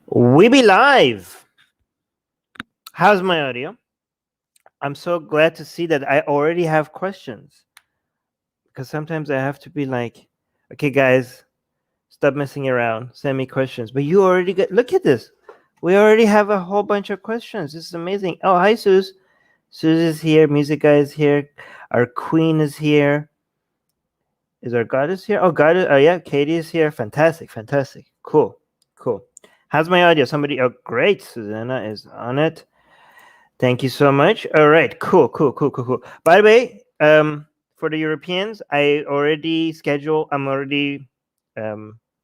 We be live. How's my audio? I'm so glad to see that I already have questions. Because sometimes I have to be like, okay, guys, stop messing around. Send me questions. But you already get, look at this. We already have a whole bunch of questions. This is amazing. Oh, hi, Suze. Suze is here. Music guy is here. Our queen is here. Is our goddess here? Oh, goddess. Oh, yeah. Katie is here. Fantastic. Fantastic. Cool. Cool. How's my audio? Somebody. Oh, great. Susanna is on it. Thank you so much. All right, cool. By the way, for the Europeans, I'm already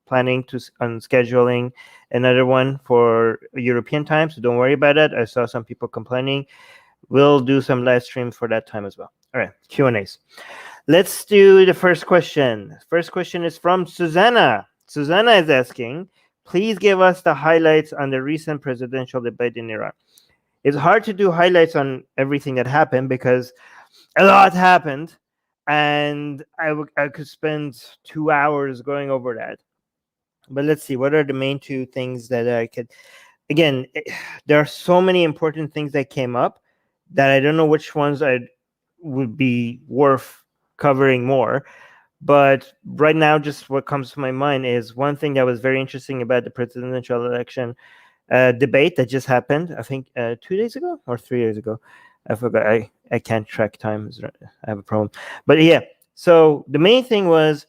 planning on scheduling another one for European time, so don't worry about that. I saw some people complaining. We'll do some live streams for that time as well. All right, Q&As. Let's do the first question. First question is from Susanna. Susanna is asking, please give us the highlights on the recent presidential debate in Iran. It's hard to do highlights on everything that happened because a lot happened, and I could spend 2 hours going over that. But let's see, what are the main two things that I could... Again, there are so many important things that came up that I don't know which ones would be worth covering more. But right now, just what comes to my mind is one thing that was very interesting about the presidential election debate that just happened, I think 2 days ago or 3 days ago. I forgot. I can't track time. I have a problem. But yeah, so the main thing was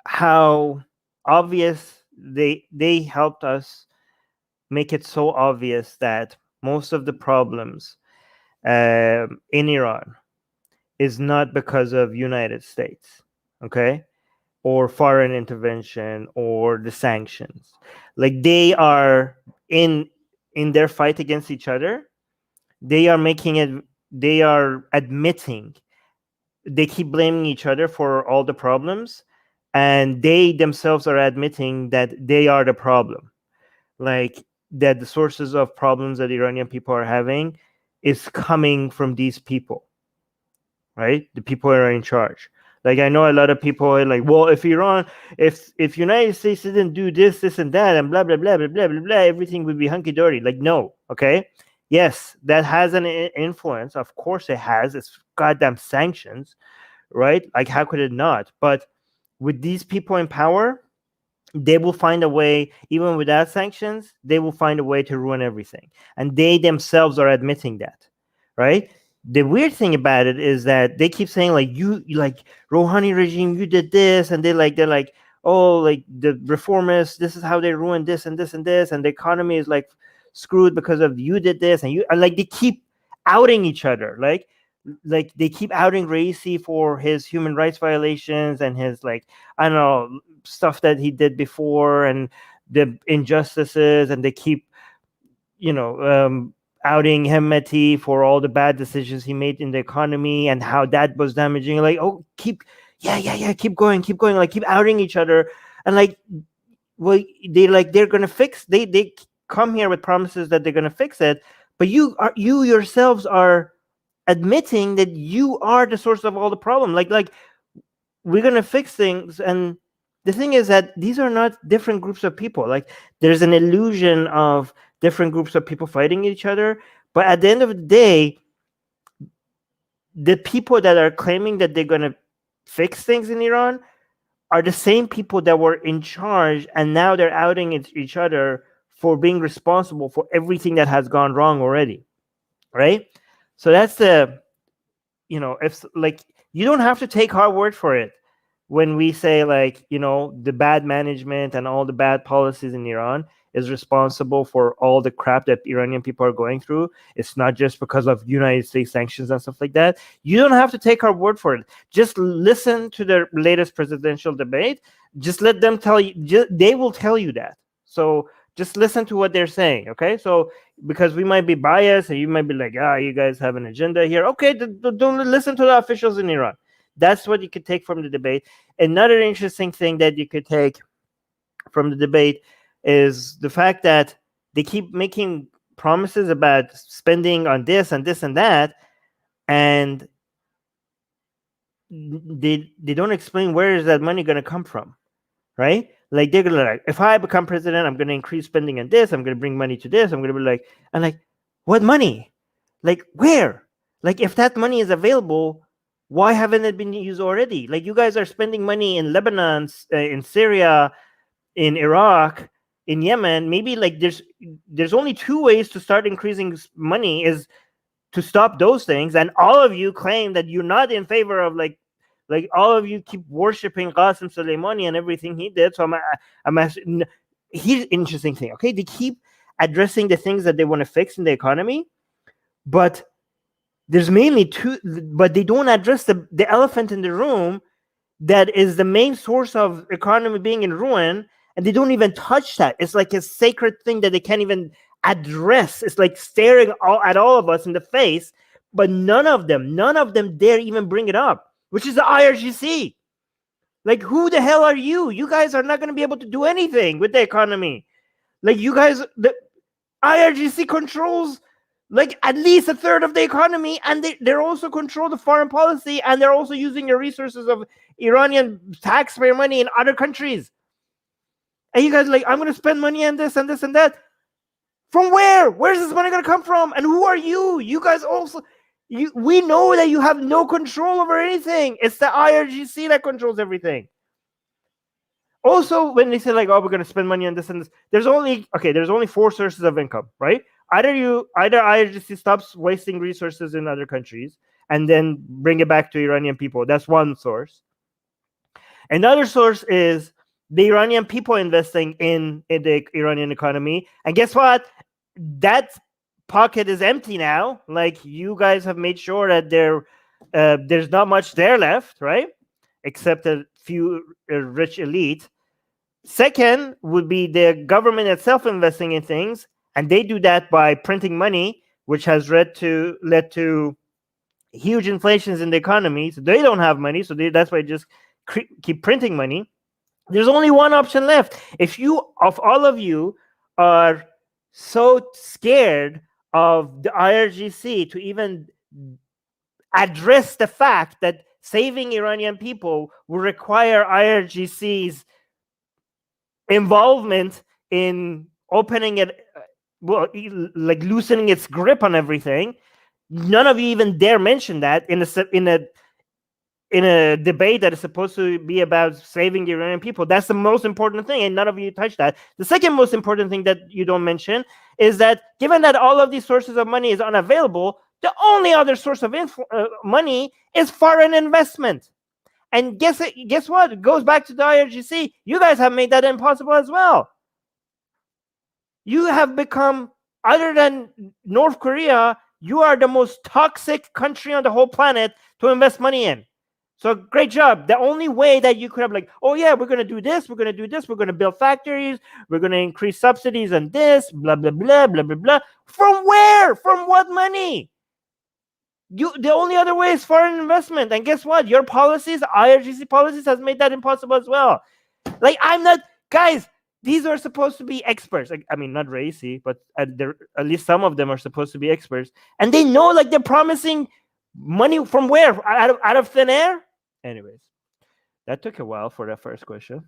how obvious they helped us make it so obvious that most of the problems in Iran is not because of United States, okay, or foreign intervention or the sanctions. Like they are in their fight against each other, they are admitting, they keep blaming each other for all the problems, and they themselves are admitting that they are the problem. Like that the sources of problems that Iranian people are having is coming from these people, right? The people who are in charge. Like I know a lot of people are like, well, if United States didn't do this, and that, and blah blah blah blah blah blah blah, everything would be hunky dory. Like no, okay, yes, that has an influence. Of course, it has. It's goddamn sanctions, right? Like how could it not? But with these people in power, they will find a way. Even without sanctions, they will find a way to ruin everything, and they themselves are admitting that, right? The weird thing about it is that they keep saying like you like Rouhani regime, you did this, and they're like, oh, like the reformists, this is how they ruined this and this and this, and the economy is like screwed because of you did this, and you, and like they keep outing each other, like they keep outing Raisi for his human rights violations and his, like, I don't know, stuff that he did before and the injustices, and they keep, outing Hemeti for all the bad decisions he made in the economy and how that was damaging. Like, oh, keep going, like keep outing each other. And like, well, they're gonna fix, they come here with promises that they're gonna fix it, but you yourselves are admitting that you are the source of all the problem. Like we're gonna fix things, and the thing is that these are not different groups of people. Like there's an illusion of different groups of people fighting each other, but at the end of the day, the people that are claiming that they're gonna fix things in Iran are the same people that were in charge, and now they're outing each other for being responsible for everything that has gone wrong already, right? So that's the, if like, you don't have to take our word for it when we say, like, the bad management and all the bad policies in Iran is responsible for all the crap that Iranian people are going through. It's not just because of United States sanctions and stuff like that. You don't have to take our word for it. Just listen to the latest presidential debate. Just let them tell you. They will tell you that. So just listen to what they're saying, okay? So because we might be biased and you might be like, you guys have an agenda here. Okay, don't listen to the officials in Iran. That's what you could take from the debate. Another interesting thing that you could take from the debate is the fact that they keep making promises about spending on this and this and that, and they don't explain where is that money going to come from, right? Like they're gonna like, if I become president, I'm gonna increase spending on this. I'm gonna bring money to this. I'm gonna be like, and like, what money? Like where? Like if that money is available, why haven't it been used already? Like you guys are spending money in Lebanon, in Syria, in Iraq, in Yemen. Maybe like there's only two ways to start increasing money is to stop those things. And all of you claim that you're not in favor of like all of you keep worshiping Qasim Soleimani and everything he did. So I'm asking, here's interesting thing. Okay, they keep addressing the things that they want to fix in the economy, but there's mainly two, but they don't address the elephant in the room that is the main source of economy being in ruin, and they don't even touch that. It's like a sacred thing that they can't even address. It's like staring at all of us in the face, but none of them dare even bring it up, which is the IRGC. Like, who the hell are you? You guys are not going to be able to do anything with the economy. Like, you guys, the IRGC controls like at least a third of the economy, and they're also control the foreign policy, and they're also using the resources of Iranian taxpayer money in other countries. And you guys like, I'm going to spend money on this and this and that. From where? Where's this money going to come from? And who are you? You guys also, we know that you have no control over anything. It's the IRGC that controls everything. Also, when they say like, oh, we're going to spend money on this and this, there's only four sources of income, right? Either IRGC stops wasting resources in other countries and then bring it back to Iranian people. That's one source. Another source is the Iranian people investing in the Iranian economy. And guess what? That pocket is empty now. Like, you guys have made sure that there's not much there left, right? Except a few rich elite. Second would be the government itself investing in things. And they do that by printing money, which has led to huge inflations in the economy. So they don't have money. So that's why they just keep printing money. There's only one option left. If all of you are so scared of the IRGC to even address the fact that saving Iranian people will require IRGC's involvement in opening it, well, like loosening its grip on everything. None of you even dare mention that in a debate that is supposed to be about saving the Iranian people. That's the most important thing, and none of you touch that. The second most important thing that you don't mention is that given that all of these sources of money is unavailable, the only other source of money is foreign investment. And guess what? It goes back to the IRGC. You guys have made that impossible as well. You have become, other than North Korea, you are the most toxic country on the whole planet to invest money in. So great job. The only way that you could have like, oh yeah, we're going to do this, we're going to do this, we're going to build factories, we're going to increase subsidies on this, blah, blah, blah, blah, blah, blah. From where? From what money? The only other way is foreign investment. And guess what? Your policies, IRGC policies, has made that impossible as well. Like, I'm not, guys, these are supposed to be experts. Like, I mean, not racy, but at least some of them are supposed to be experts. And they know, like, they're promising money from where? Out of thin air? Anyways, that took a while for that first question.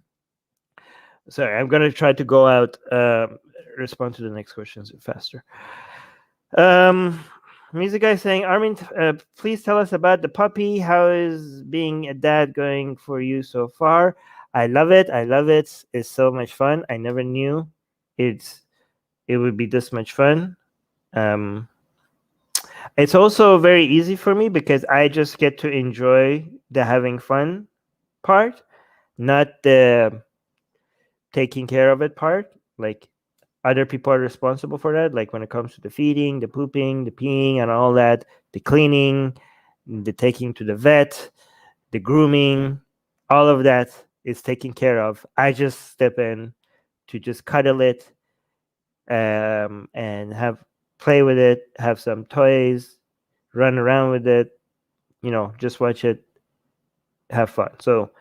Sorry, I'm going to try to go out, respond to the next questions faster. Music guy saying, Armin, please tell us about the puppy. How is being a dad going for you so far? I love it. It's so much fun. I never knew it would be this much fun. It's also very easy for me because I just get to enjoy the having fun part, not the taking care of it part. Like, other people are responsible for that. Like when it comes to the feeding, the pooping, the peeing, and all that, the cleaning, the taking to the vet, the grooming, all of that is taken care of. I just step in to just cuddle it, and play with it, have some toys, run around with it, just watch it, have fun. So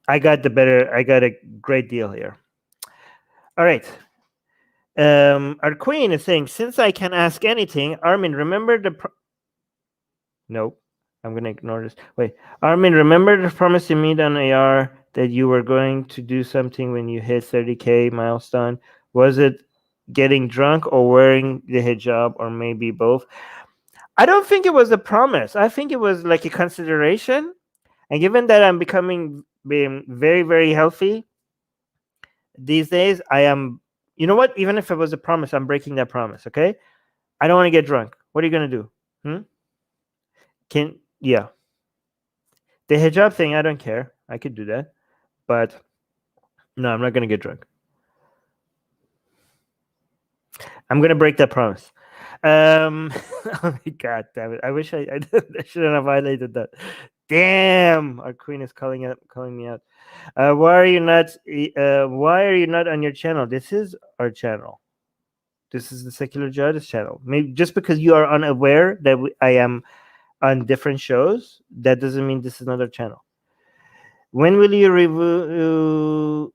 I got a great deal here. All right. Our queen is saying, since I can ask anything, Armin, remember the... Nope. I'm gonna ignore this. Wait, Armin, remember the promise you made on AR that you were going to do something when you hit 30K milestone? Was it getting drunk or wearing the hijab, or maybe both? I don't think it was a promise. I think it was like a consideration. And given that I'm being very, very healthy these days, I am. You know what? Even if it was a promise, I'm breaking that promise. Okay, I don't want to get drunk. What are you gonna do? Yeah. The hijab thing, I don't care. I could do that. But no, I'm not going to get drunk. I'm going to break that promise. Oh my God, damn it. I wish I shouldn't have violated that. Damn, our queen is calling me out. Why are you not on your channel? This is our channel. This is the Secular Jihadists channel. Maybe just because you are unaware that I am on different shows, that doesn't mean this is another channel. When will you review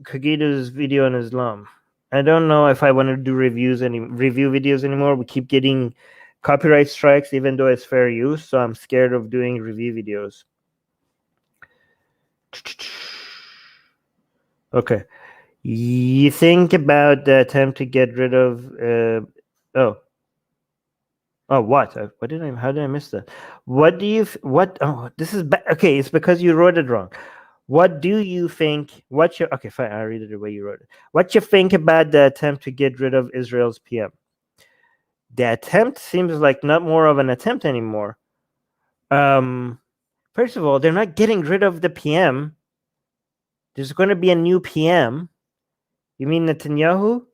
Kagita's video on Islam? I don't know if I want to do review videos anymore. We keep getting copyright strikes, even though it's fair use. So I'm scared of doing review videos. Okay. You think about the attempt to get rid of what? How did I miss that? What do you this is okay, it's because you wrote it wrong. What do you think? Okay, fine, I'll read it the way you wrote it. What you think about the attempt to get rid of Israel's PM? The attempt seems like not more of an attempt anymore. First of all, they're not getting rid of the PM. There's going to be a new PM. You mean Netanyahu?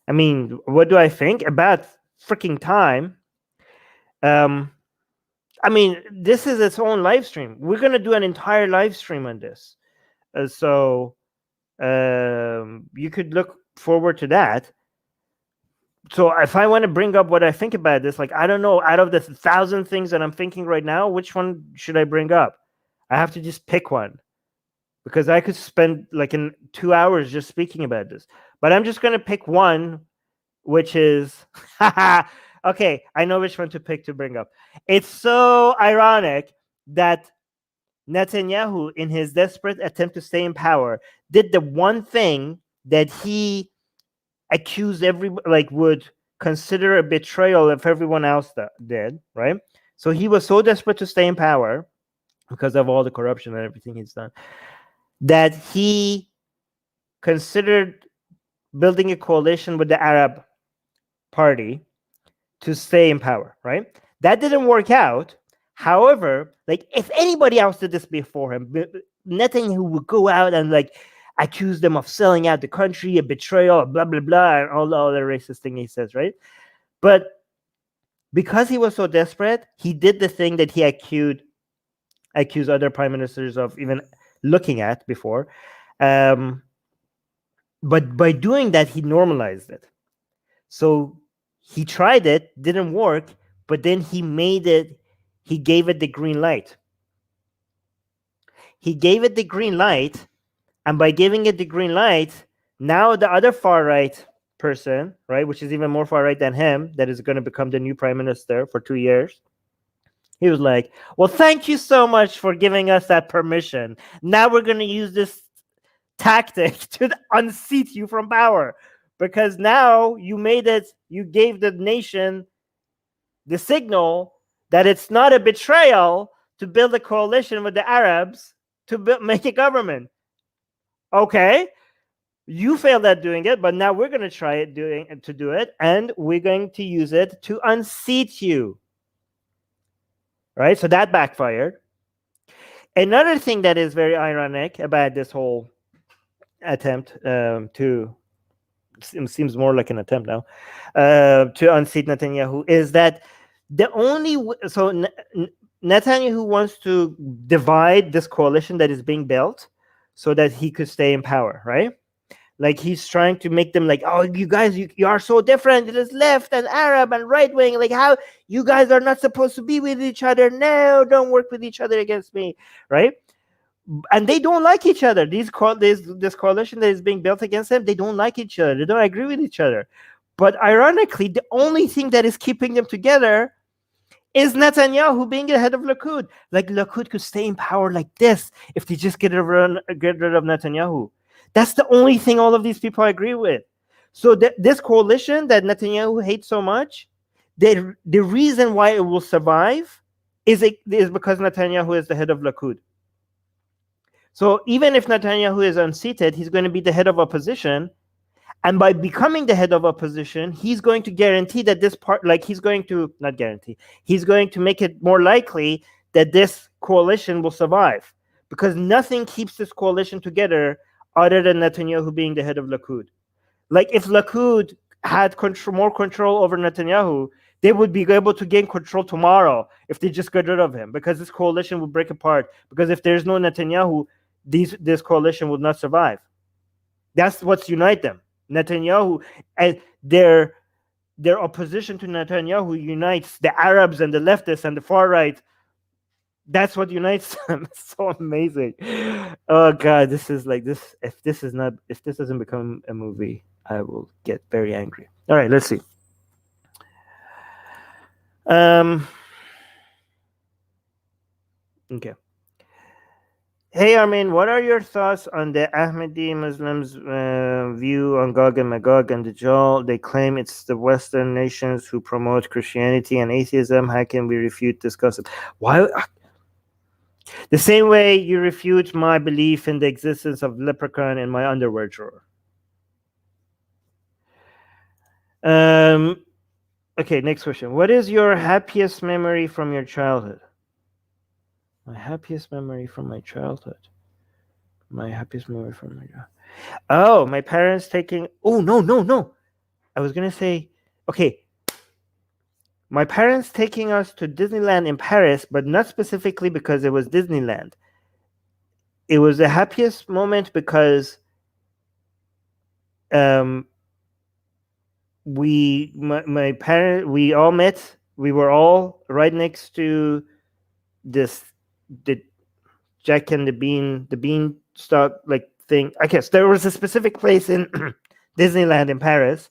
I mean, what do I think? About freaking time. I mean, this is its own live stream. We're going to do an entire live stream on this. So you could look forward to that. So if I want to bring up what I think about this, like, I don't know, out of the 1,000 things that I'm thinking right now, which one should I bring up? I have to just pick one, because I could spend like 2 hours just speaking about this. But I'm just going to pick one, which is, okay, I know which one to pick to bring up. It's so ironic that Netanyahu, in his desperate attempt to stay in power, did the one thing that he accused would consider a betrayal if everyone else did, right? So he was so desperate to stay in power because of all the corruption and everything he's done, that he considered building a coalition with the Arab party to stay in power, right? That didn't work out. However, like, if anybody else did this before him, Netanyahu would go out and like accuse them of selling out the country, a betrayal, blah blah blah, and all the other racist thing he says, right? But because he was so desperate, he did the thing that he accused other prime ministers of even looking at before. But by doing that, he normalized it. So he tried it, didn't work, but then he gave it the green light. He gave it the green light, and by giving it the green light, now the other far right person, right, which is even more far right than him, that is going to become the new prime minister for 2 years, he was like, well, thank you so much for giving us that permission. Now we're going to use this tactic to unseat you from power, because now you gave the nation the signal that it's not a betrayal to build a coalition with the Arabs to make a government. Okay, you failed at doing it, but now we're going to try to do it, and we're going to use it to unseat you. Right? So that backfired. Another thing that is very ironic about this whole attempt seems more like an attempt now to unseat Netanyahu is that Netanyahu wants to divide this coalition that is being built so that he could stay in power, right? Like, he's trying to make them like, oh, you guys, you are so different. It is left and Arab and right wing. Like, how you guys are not supposed to be with each other. No, don't work with each other against me, right? And they don't like each other. This coalition that is being built against them, they don't like each other. They don't agree with each other. But ironically, the only thing that is keeping them together is Netanyahu being the head of Likud. Like Likud could stay in power like this if they just get rid of Netanyahu. That's the only thing all of these people agree with. So this coalition that Netanyahu hates so much, the reason why it will survive is because Netanyahu is the head of Likud. So even if Netanyahu is unseated, he's going to be the head of opposition. And by becoming the head of opposition, he's going to guarantee that this part, like he's going to, not guarantee, he's going to make it more likely that this coalition will survive. Because nothing keeps this coalition together other than Netanyahu being the head of Likud. Like if Likud had more control over Netanyahu, they would be able to gain control tomorrow if they just got rid of him, because this coalition would break apart. Because if there's no Netanyahu, this coalition would not survive. That's what's unite them. Netanyahu and their opposition to Netanyahu unites the Arabs and the leftists and the far right. That's what unites them. It's so amazing. Oh God, this is like this. If this doesn't become a movie, I will get very angry. All right, let's see. Okay. Hey Armin, what are your thoughts on the Ahmadi Muslims' view on Gog and Magog and Dajjal? They claim it's the Western nations who promote Christianity and atheism. How can we refute, discuss it? Why? The same way you refute my belief in the existence of leprechaun in my underwear drawer. Okay, next question. What is your happiest memory from your childhood? My happiest memory from my childhood. My happiest memory from my childhood. Oh, my parents taking... Oh, no. I was going to say... Okay. My parents taking us to Disneyland in Paris, but not specifically because it was Disneyland. It was the happiest moment because my parents, we all met. We were all right next to the Jack and the Beanstalk like thing. I guess there was a specific place in Disneyland in Paris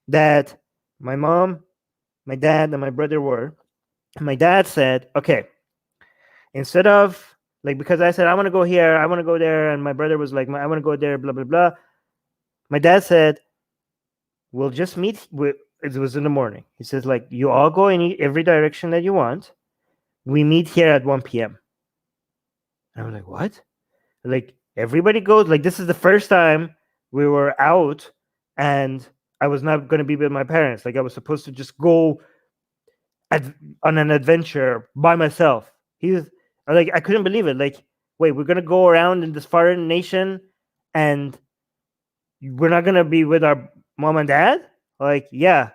that my mom, my dad, and my brother were. And my dad said, okay, instead of like, because I said, I want to go here, I want to go there. And my brother was like, I want to go there, blah, blah, blah. My dad said, we'll just meet. It was in the morning. He says, like, you all go in every direction that you want. We meet here at 1 p.m. And I'm like, what? Like, everybody goes. Like, this is the first time we were out and I was not going to be with my parents. Like, I was supposed to just go on an adventure by myself. He was like, I couldn't believe it. Like, wait, we're going to go around in this foreign nation and we're not going to be with our mom and dad? Like, yeah.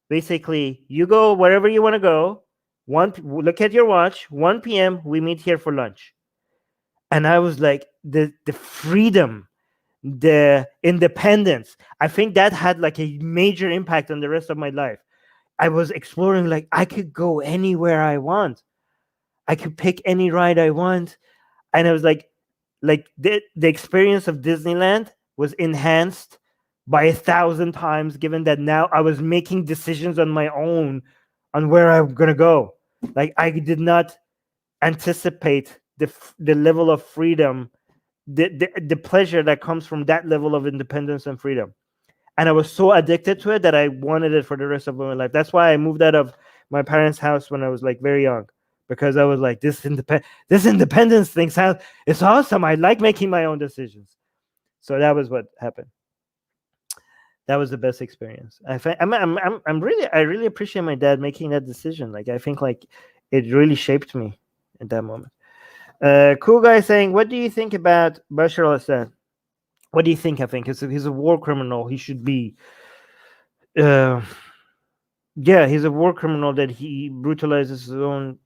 Basically, you go wherever you want to go. Look at your watch. 1 p.m. we meet here for lunch. And I was like, the freedom, the independence. I think that had like a major impact on the rest of my life. I was exploring, like, I could go anywhere I want. I could pick any ride I want. And I was like the experience of Disneyland was enhanced by 1,000 times, given that now I was making decisions on my own on where I'm going to go. Like, I did not anticipate the level of freedom, the pleasure that comes from that level of independence and freedom. And I was so addicted to it that I wanted it for the rest of my life. That's why I moved out of my parents' house when I was like very young, because I was like, this independence thing it's awesome. I like making my own decisions. So that was what happened. That was the best experience. I really appreciate my dad making that decision. Like, I think like it really shaped me at that moment. Cool guy saying, what do you think about Bashar al-Assad? What do you think? I think he's a war criminal. He should be. Yeah, he's a war criminal that he brutalizes his own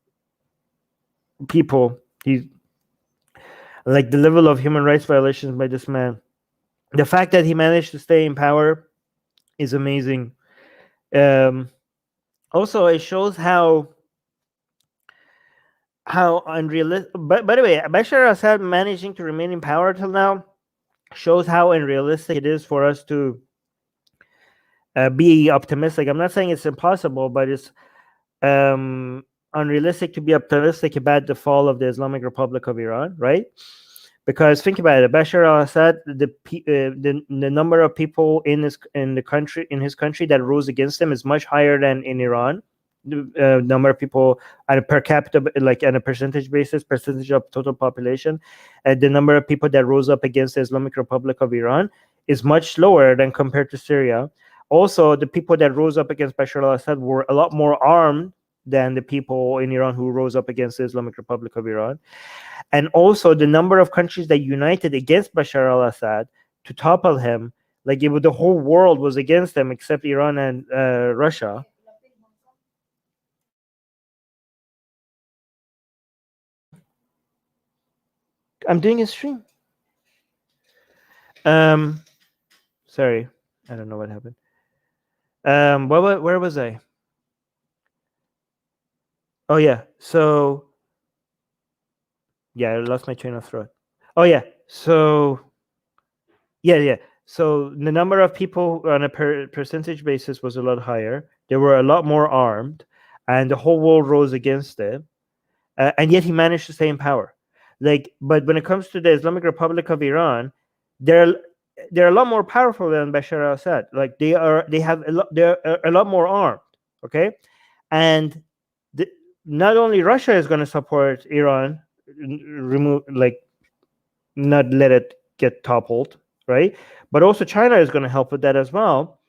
people. He's like the level of human rights violations by this man. The fact that he managed to stay in power is amazing. Also, it shows how unrealistic. But by the way, Bashar al-Assad managing to remain in power till now shows how unrealistic it is for us to be optimistic. I'm not saying it's impossible, but it's unrealistic to be optimistic about the fall of the Islamic Republic of Iran, right? Because think about it, Bashar al-Assad, the number of people in his country that rose against him is much higher than in Iran. The number of people on a per capita, like on a percentage basis, percentage of total population, the number of people that rose up against the Islamic Republic of Iran is much lower than compared to Syria. Also, the people that rose up against Bashar al-Assad were a lot more armed than the people in Iran who rose up against the Islamic Republic of Iran. And also the number of countries that united against Bashar al-Assad to topple him, like the whole world was against him except Iran and Russia. I'm doing a stream. Sorry, I don't know what happened. Where was I? Oh yeah, so yeah, I lost my train of thought. Oh yeah, so yeah. So the number of people on a percentage basis was a lot higher. They were a lot more armed, and the whole world rose against it. And yet he managed to stay in power. But when it comes to the Islamic Republic of Iran, they're a lot more powerful than Bashar al-Assad. Like they're a lot more armed. Okay, and not only Russia is going to support Iran, not let it get toppled, right? But also China is going to help with that as well.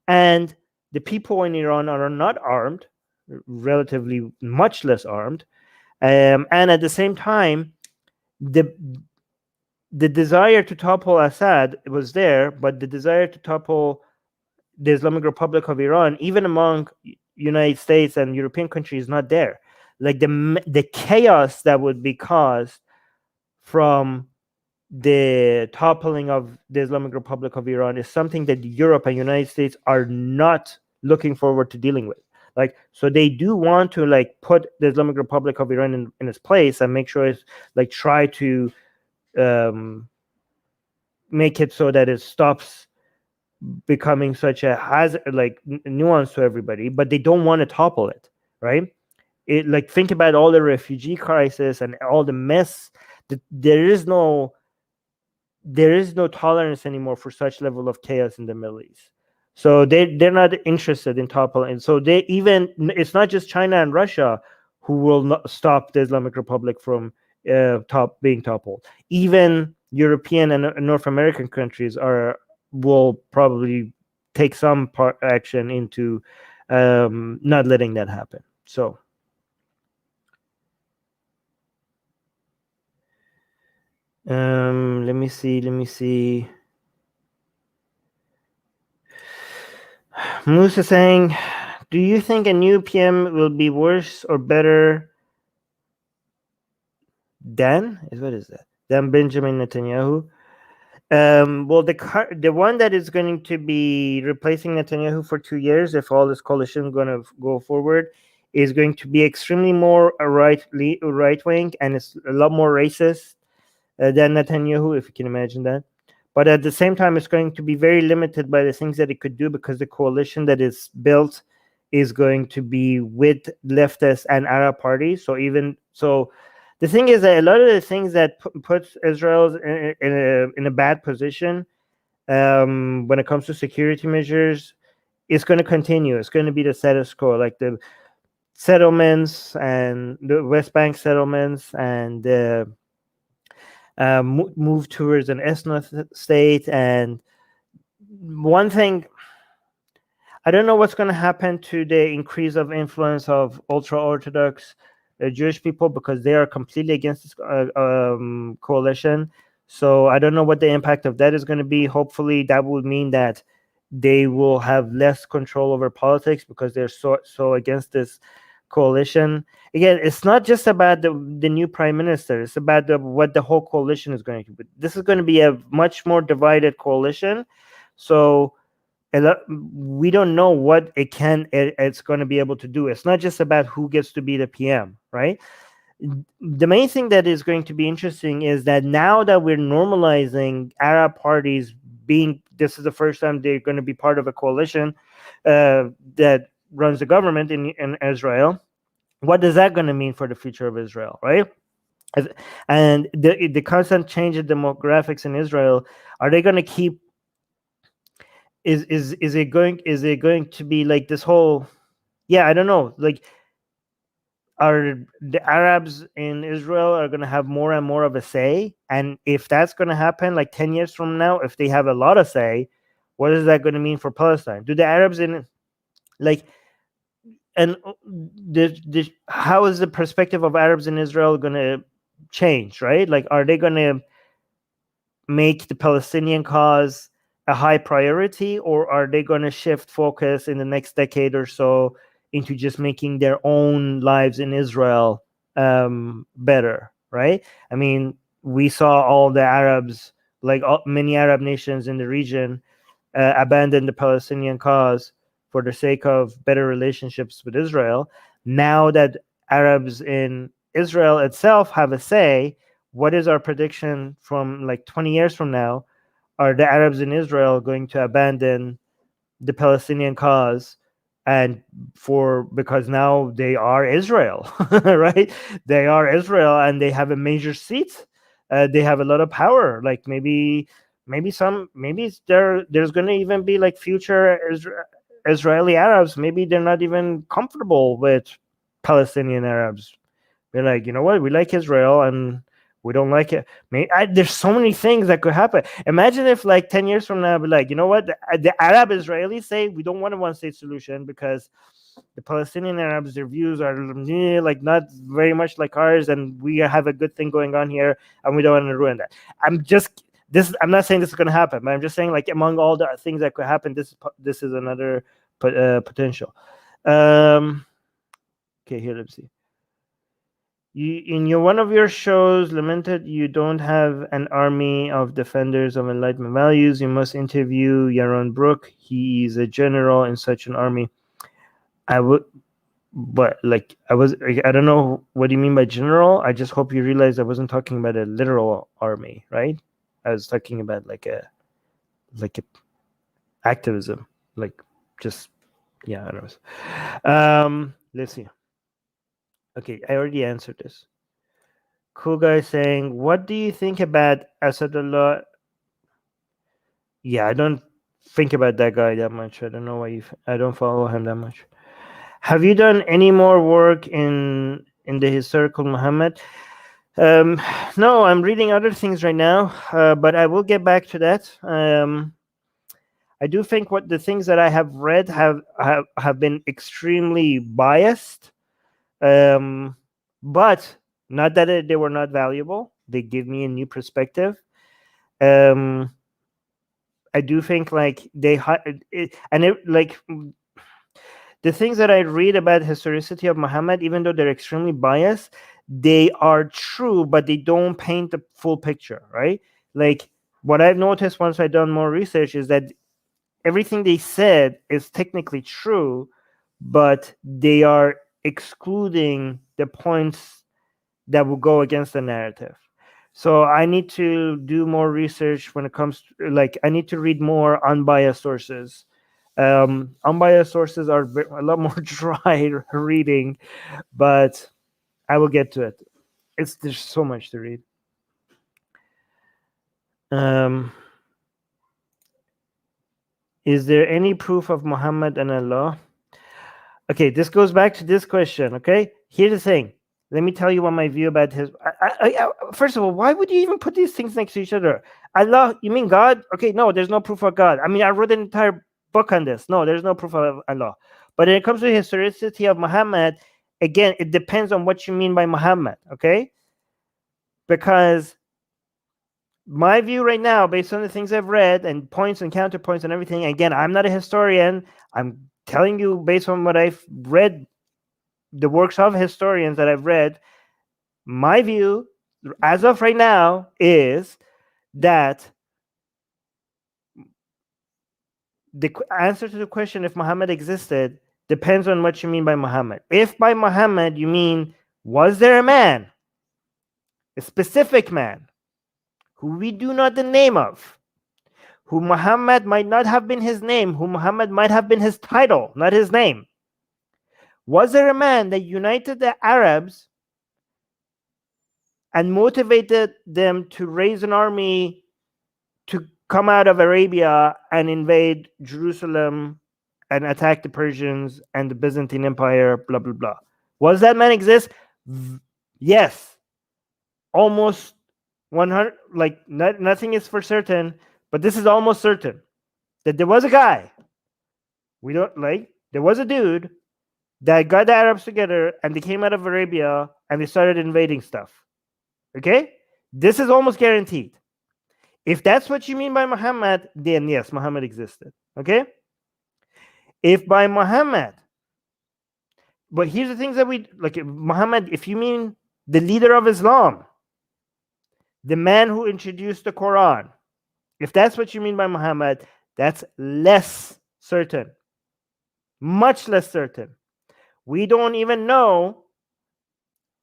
And the people in Iran are not armed, relatively much less armed. And at the same time, the desire to topple Assad was there, but the desire to topple the Islamic Republic of Iran, even among United States and European countries, is not there. Like the chaos that would be caused from the toppling of the Islamic Republic of Iran is something that Europe and United States are not looking forward to dealing with. Like, so they do want to put the Islamic Republic of Iran in its place and make sure it's try to make it so that it stops becoming such a hazard, nuance to everybody, but they don't want to topple it, right? Think about all the refugee crisis and all the mess. There is no tolerance anymore for such level of chaos in the Middle East. So they're not interested in toppling. So it's not just China and Russia who will not stop the Islamic Republic from being toppled. Even European and North American countries will probably take some action into not letting that happen. So let me see. Musa saying, do you think a new PM will be worse or better than Benjamin Netanyahu? Well, the one that is going to be replacing Netanyahu for 2 years, if all this coalition is going to go forward, is going to be extremely more right wing, and it's a lot more racist than Netanyahu, if you can imagine that. But at the same time, it's going to be very limited by the things that it could do, because the coalition that is built is going to be with leftist and Arab parties. So the thing is that a lot of the things that puts Israel in a bad position when it comes to security measures is going to continue. It's going to be the status quo, like the settlements and the West Bank settlements and the move towards an ethnic state. And one thing, I don't know what's going to happen to the increase of influence of ultra-Orthodox Jewish people, because they are completely against this coalition. So I don't know what the impact of that is going to be. Hopefully that would mean that they will have less control over politics, because they're so against this coalition. Again, it's not just about the new prime minister. It's about what the whole coalition is going to be. This is going to be a much more divided coalition. So we don't know what it's going to be able to do. It's not just about who gets to be the PM, right? The main thing that is going to be interesting is that now that we're normalizing Arab parties this is the first time they're going to be part of a coalition that runs the government in Israel. what is that going to mean for the future of Israel, right? And the constant change in demographics in Israel, are they going to keep? Is it going to be like this whole? Yeah, I don't know. Like, are the Arabs in Israel are going to have more and more of a say? And if that's going to happen, like 10 years from now, if they have a lot of say, what is that going to mean for Palestine? Do the Arabs in like and how is the perspective of Arabs in Israel going to change? Right? Like, are they going to make the Palestinian cause a high priority, or are they going to shift focus in the next decade or so into just making their own lives in Israel better? Right? I mean, we saw all the Arabs, like many Arab nations in the region, abandon the Palestinian cause for the sake of better relationships with Israel. Now that Arabs in Israel itself have a say, what is our prediction from like 20 years from now? Are the Arabs in Israel going to abandon the Palestinian cause, and because now they are Israel, right? They are Israel, and they have a major seat. They have a lot of power. Like, maybe there's going to even be like future Israeli Arabs. Maybe they're not even comfortable with Palestinian Arabs. They're like, you know what? We like Israel, and we don't like it. There's so many things that could happen. Imagine if, like, 10 years from now, be like, you know what? The Arab Israelis say we don't want a one-state solution because the Palestinian Arabs, their views are like not very much like ours, and we have a good thing going on here, and we don't want to ruin that. I'm not saying this is going to happen, but I'm just saying, like, among all the things that could happen, this is another potential. Okay, here, let's see. You, in one of your shows, lamented you don't have an army of defenders of enlightenment values. You must interview Yaron Brook. He is a general in such an army. I would, but like I don't know what you mean by general. I just hope you realize I wasn't talking about a literal army, right? I was talking about like a activism, like just yeah. I don't know. Let's see. Okay, I already answered this. Cool guy saying, what do you think about Asadullah? Yeah, I don't think about that guy that much. I don't know why I don't follow him that much. Have you done any more work in the historical Muhammad? No, I'm reading other things right now, but I will get back to that. I do think what the things that I have read have been extremely biased, but not that they were not valuable. They give me a new perspective. I do think like like the things that I read about historicity of Muhammad, even though they're extremely biased, they are true, but they don't paint the full picture, right? Like, what I've noticed once I've done more research is that everything they said is technically true, but they are excluding the points that will go against the narrative. So I need to do more research when it comes to, like, I need to read more unbiased sources. Unbiased sources are a lot more dry reading, but I will get to it. There's so much to read. Is there any proof of Muhammad and Allah? Okay, this goes back to this question. Okay, here's the thing. Let me tell you what my view about his. First of all, why would you even put these things next to each other? Allah, you mean God? Okay, no, there's no proof of God. I mean, I wrote an entire book on this. No, there's no proof of Allah. But when it comes to the historicity of Muhammad, again, it depends on what you mean by Muhammad. Okay, because my view right now, based on the things I've read and points and counterpoints and everything, again, I'm not a historian. I'm telling you based on what I've read, the works of historians that I've read. My view, as of right now, is that the answer to the question if Muhammad existed depends on what you mean by Muhammad. If by Muhammad you mean, was there a man, a specific man, who we do not the name of, who Muhammad might not have been his name, who Muhammad might have been his title, not his name, Was there a man that united the Arabs and motivated them to raise an army to come out of Arabia and invade Jerusalem and attack the Persians and the Byzantine Empire, blah, blah, blah? Was that man exist? Yes. Almost 100, like nothing is for certain, but this is almost certain that there was a guy. There was a dude that got the Arabs together and they came out of Arabia and they started invading stuff. Okay? This is almost guaranteed. If that's what you mean by Muhammad, then yes, Muhammad existed. Okay? If by Muhammad, but here's the things that we like, Muhammad, if you mean the leader of Islam, the man who introduced the Quran, if that's what you mean by Muhammad, that's less certain. Much less certain. We don't even know.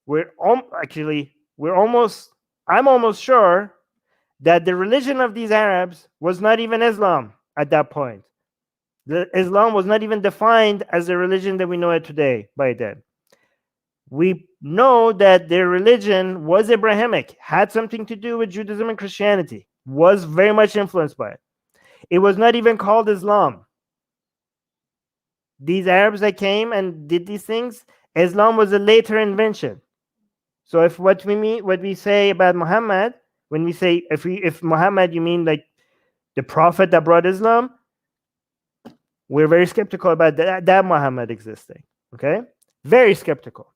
I'm almost sure that the religion of these Arabs was not even Islam at that point. Islam was not even defined as the religion that we know it today by then. We know that their religion was Abrahamic, had something to do with Judaism and Christianity, was very much influenced by it. It was not even called Islam. These Arabs that came and did these things, Islam was a later invention. So if what we say about Muhammad, when we say if Muhammad, you mean like the prophet that brought Islam, we're very skeptical about that Muhammad existing. Okay, very skeptical.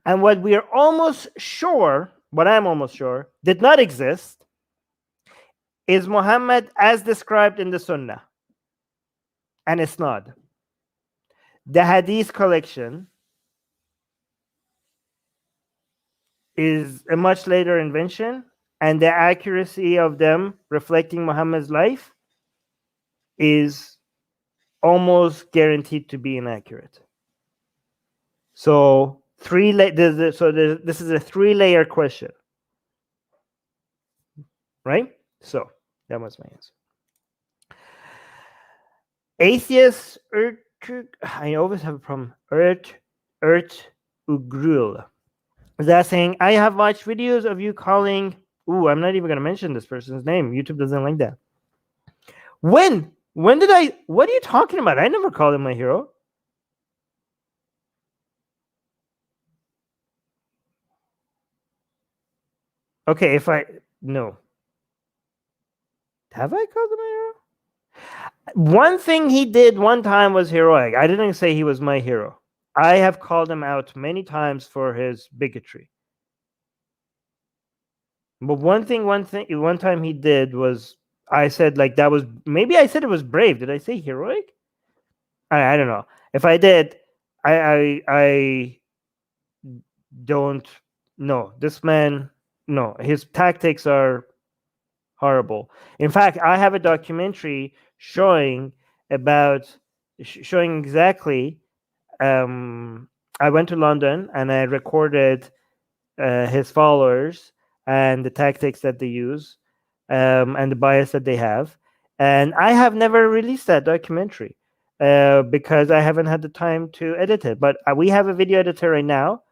And what I'm almost sure did not exist is Muhammad as described in the Sunnah and Isnad. The Hadith collection is a much later invention, and the accuracy of them reflecting Muhammad's life is almost guaranteed to be inaccurate. So this is a 3-layer question, right? So that was my answer. Atheists, I always have a problem. Earth Ugrul. Is that saying, I have watched videos of you calling. I'm not even going to mention this person's name. YouTube doesn't like that. When did I? What are you talking about? I never called him my hero. Okay, no. Have I called him my hero? One thing he did one time was heroic. I didn't say he was my hero. I have called him out many times for his bigotry. But one time he did was, I said like that was, maybe I said it was brave. Did I say heroic? I don't know. If I did, I don't know. This man, no, his tactics are horrible. In fact, I have a documentary showing exactly. I went to London and I recorded his followers and the tactics that they use and the bias that they have. And I have never released that documentary because I haven't had the time to edit it. But we have a video editor right now.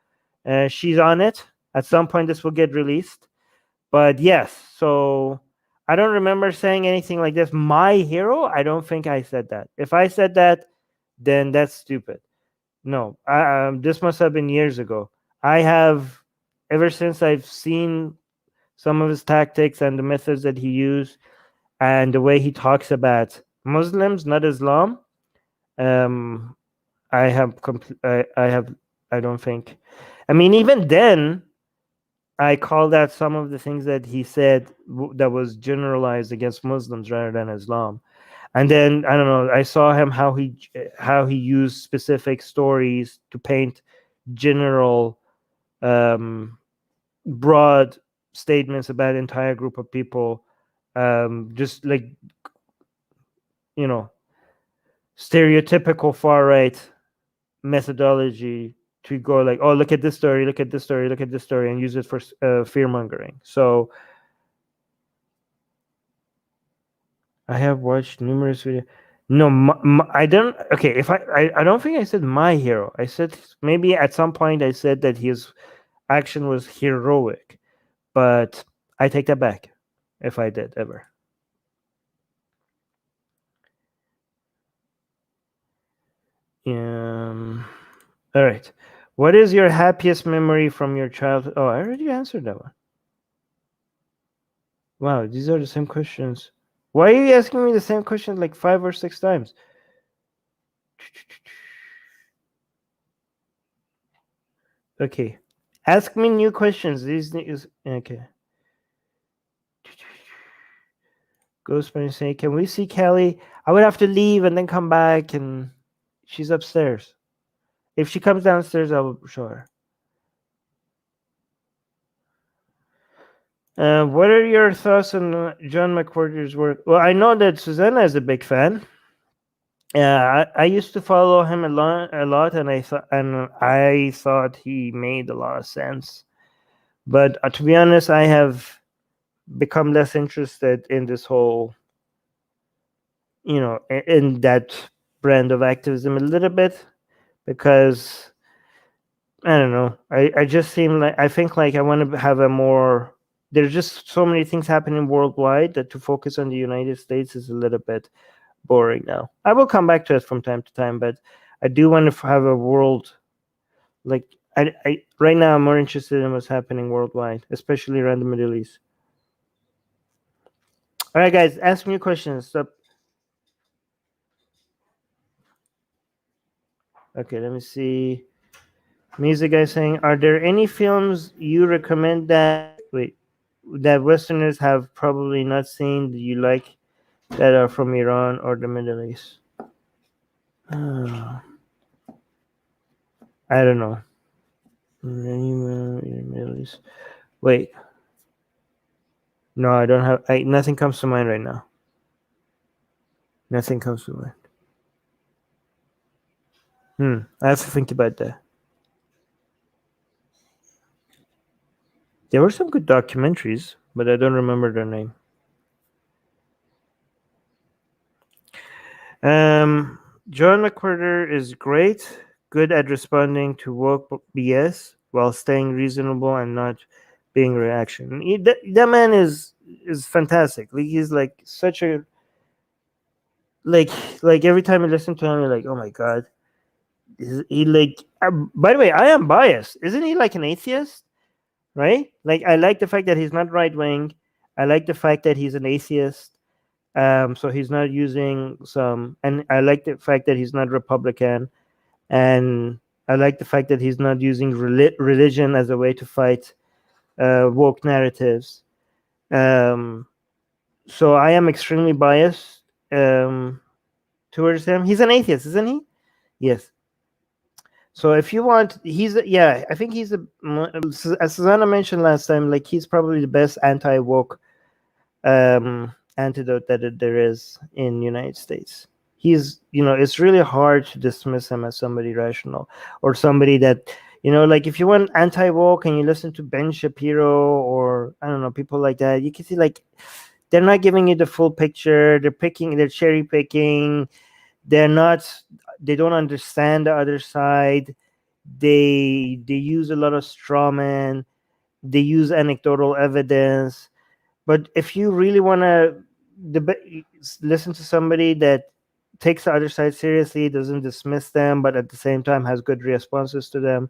She's on it. At some point, this will get released. But yes, so I don't remember saying anything like this. My hero? I don't think I said that. If I said that, then that's stupid. No, this must have been years ago. I have, ever since I've seen some of his tactics and the methods that he used and the way he talks about Muslims, not Islam, I don't think. I mean, even then, I called out some of the things that he said that was generalized against Muslims rather than Islam. And then I don't know. I saw him how he used specific stories to paint general, broad statements about an entire group of people, just like stereotypical far right methodology to go like, oh, look at this story, look at this story, look at this story, and use it for fear mongering. So I have watched numerous videos. No, I don't. Okay, if I don't think I said my hero. I said maybe at some point I said that his action was heroic, but I take that back if I did ever. All right. What is your happiest memory from your childhood? Oh, I already answered that one. Wow, these are the same questions. Why are you asking me the same question like 5 or 6 times? Okay. Ask me new questions. These is okay. Ghost Bunny saying, "Can we see Kelly?" I would have to leave and then come back, and she's upstairs. If she comes downstairs, I will show her. What are your thoughts on John McWhorter's work? Well, I know that Susanna is a big fan. I used to follow him a lot, and I thought he made a lot of sense. But to be honest, I have become less interested in this whole, in that brand of activism a little bit, because I don't know. I just seem like I think like I want to have a more. There's just so many things happening worldwide that to focus on the United States is a little bit boring now. I will come back to it from time to time, but I do want to have a world like I right now I'm more interested in what's happening worldwide, especially around the Middle East. All right, guys, ask me questions. Stop. Okay, let me see. Music guy saying, are there any films you recommend that Westerners have probably not seen that you like that are from Iran or the Middle East? I don't know. Middle East. Wait. No, I don't have. Nothing comes to mind right now. Nothing comes to mind. I have to think about that. There were some good documentaries, but I don't remember their name. John McWhorter is great, good at responding to woke BS while staying reasonable and not being reaction. That man is fantastic. Like, he's like such a like every time I listen to him, you're like, oh my god, he like. By the way, I am biased. Isn't he like an atheist? Right? Like, I like the fact that he's not right wing. I like the fact that he's an atheist. So he's not using and I like the fact that he's not Republican, and I like the fact that he's not using religion as a way to fight woke narratives. So I am extremely biased towards him. He's an atheist, isn't he? Yes. So if you want, I think he's as Susanna mentioned last time, like he's probably the best anti-woke antidote that there is in United States. He's, it's really hard to dismiss him as somebody rational or somebody that, like if you want anti-woke and you listen to Ben Shapiro or I don't know, people like that, you can see like they're not giving you the full picture. They're cherry picking. They don't understand the other side. They use a lot of straw man. They use anecdotal evidence. But if you really want to listen to somebody that takes the other side seriously, doesn't dismiss them, but at the same time has good responses to them,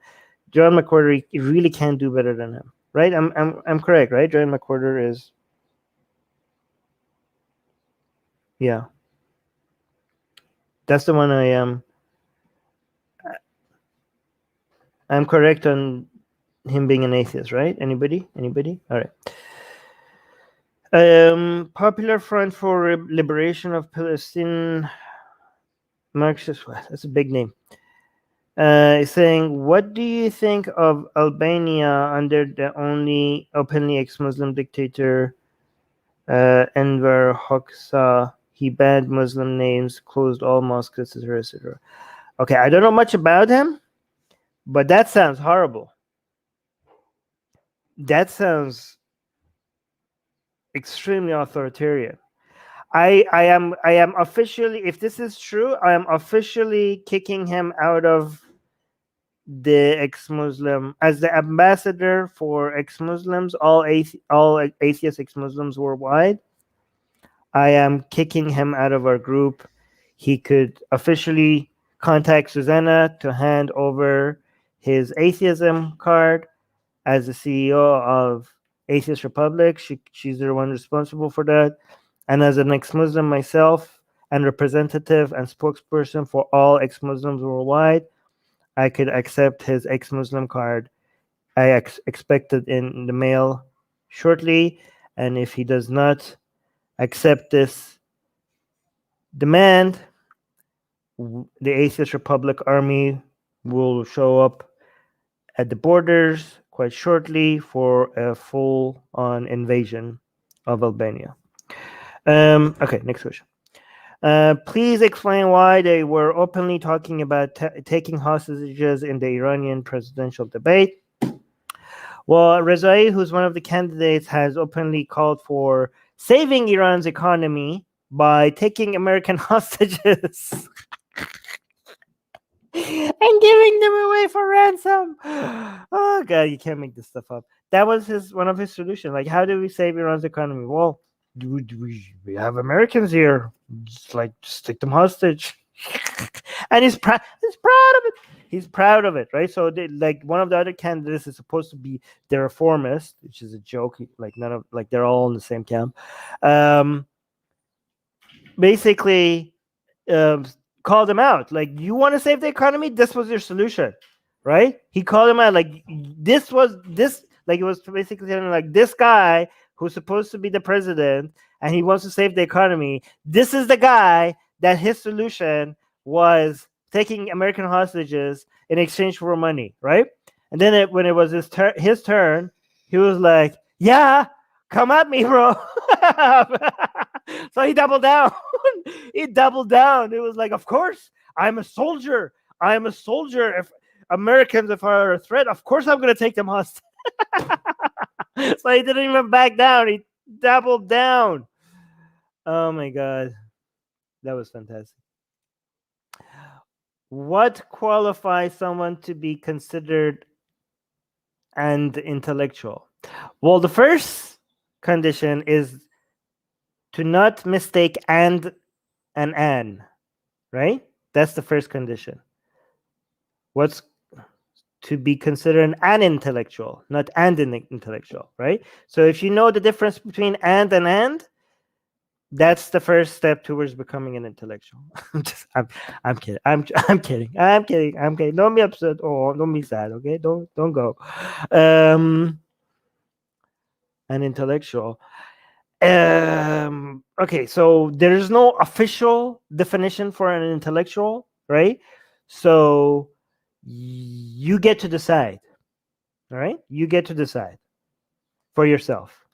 John McWhorter, you really can't do better than him, right? I'm correct, right? John McWhorter is, yeah, that's the one I am. I'm correct on him being an atheist, right? Anybody? All right. Popular Front for Liberation of Palestine, Marxist. That's a big name. Is saying, what do you think of Albania under the only openly ex-Muslim dictator, Enver Hoxha? He banned Muslim names, closed all mosques, etc., etc. Okay, I don't know much about him, but that sounds horrible. That sounds extremely authoritarian. I am officially, if this is true, I am officially kicking him out of the ex-Muslim as the ambassador for ex-Muslims, all atheist ex-Muslims worldwide. I am kicking him out of our group. He could officially contact Susanna to hand over his atheism card as the CEO of Atheist Republic. She's the one responsible for that. And as an ex-Muslim myself and representative and spokesperson for all ex-Muslims worldwide, I could accept his ex-Muslim card. I expect it in the mail shortly. And if he does not accept this demand, the Atheist Republic army will show up at the borders quite shortly for a full-on invasion of Albania. Okay, next question. Please explain why they were openly talking about taking hostages in the Iranian presidential debate. Well, Rezai, who's one of the candidates, has openly called for saving Iran's economy by taking American hostages and giving them away for ransom. Oh God, you can't make this stuff up. That was one of his solutions. Like, how do we save Iran's economy? Well, we have Americans here. Just take them hostage. And he's proud of it. He's proud of it, right? So one of the other candidates is supposed to be the reformist, which is a joke. They're all in the same camp. Basically, called him out. Like, you want to save the economy? This was your solution, right? He called him out. Like, it was basically telling him, like, this guy who's supposed to be the president and he wants to save the economy. This is the guy that his solution was taking American hostages in exchange for money, right? And then when it was his turn, he was like, yeah, come at me, bro. So he doubled down. He doubled down. It was like, of course, I'm a soldier. I'm a soldier. If Americans are a threat, of course I'm going to take them hostage. So he didn't even back down. He doubled down. Oh my God. That was fantastic. What qualifies someone to be considered an intellectual? Well, the first condition is to not mistake and an, right? That's the first condition. What's to be considered an intellectual, not an intellectual, right? So if you know the difference between and, that's the first step towards becoming an intellectual. I'm kidding. I'm kidding. I'm kidding. Don't be upset or don't be sad. Okay, don't go. An intellectual. Okay, so there is no official definition for an intellectual, right? So you get to decide. All right, you get to decide for yourself.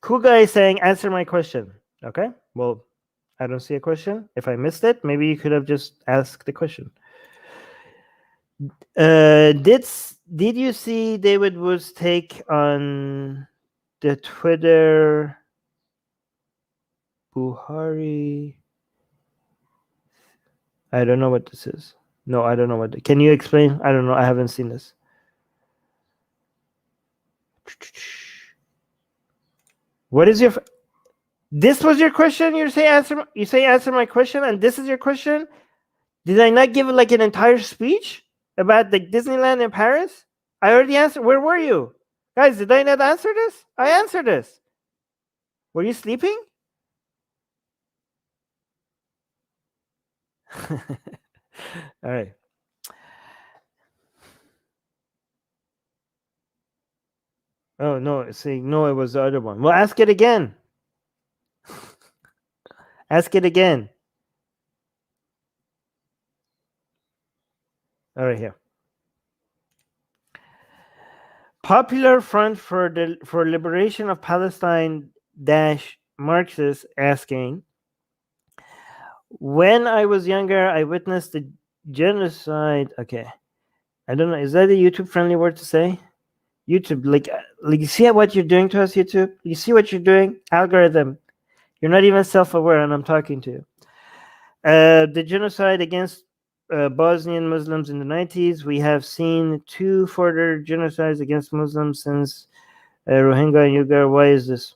Kuga is saying, answer my question. Okay, well, I don't see a question. If I missed it, maybe you could have just asked the question. Did you see David Wood's take on the Twitter Buhari? I don't know what this is. No, I don't know what. Can you explain? I don't know. I haven't seen this. What is your? This was your question. You say answer my question, and this is your question. Did I not give like an entire speech about the Disneyland in Paris? I already answered. Where were you, guys? Did I not answer this? I answered this. Were you sleeping? All right. Oh no! See, no, it was the other one. Well, ask it again. Ask it again. All right, here. Popular Front for Liberation of Palestine - Marxists asking, when I was younger, I witnessed the genocide. Okay, I don't know. Is that a YouTube friendly word to say? YouTube, like you see what you're doing to us, YouTube? You see what you're doing? Algorithm. You're not even self-aware, and I'm talking to you. The genocide against Bosnian Muslims in the 90s. We have seen 2 further genocides against Muslims since Rohingya and Uyghur. Why is this?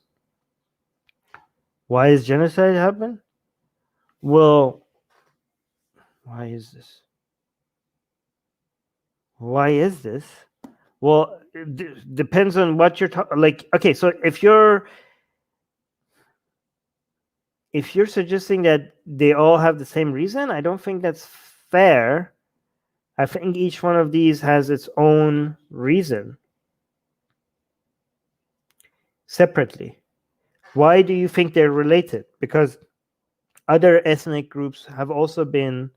Why is genocide happen? Well, why is this? Why is this? Well, it depends on what you're talking. Like, okay, so if you're suggesting that they all have the same reason, I don't think that's fair. I think each one of these has its own reason separately. Why do you think they're related? Because other ethnic groups have also been.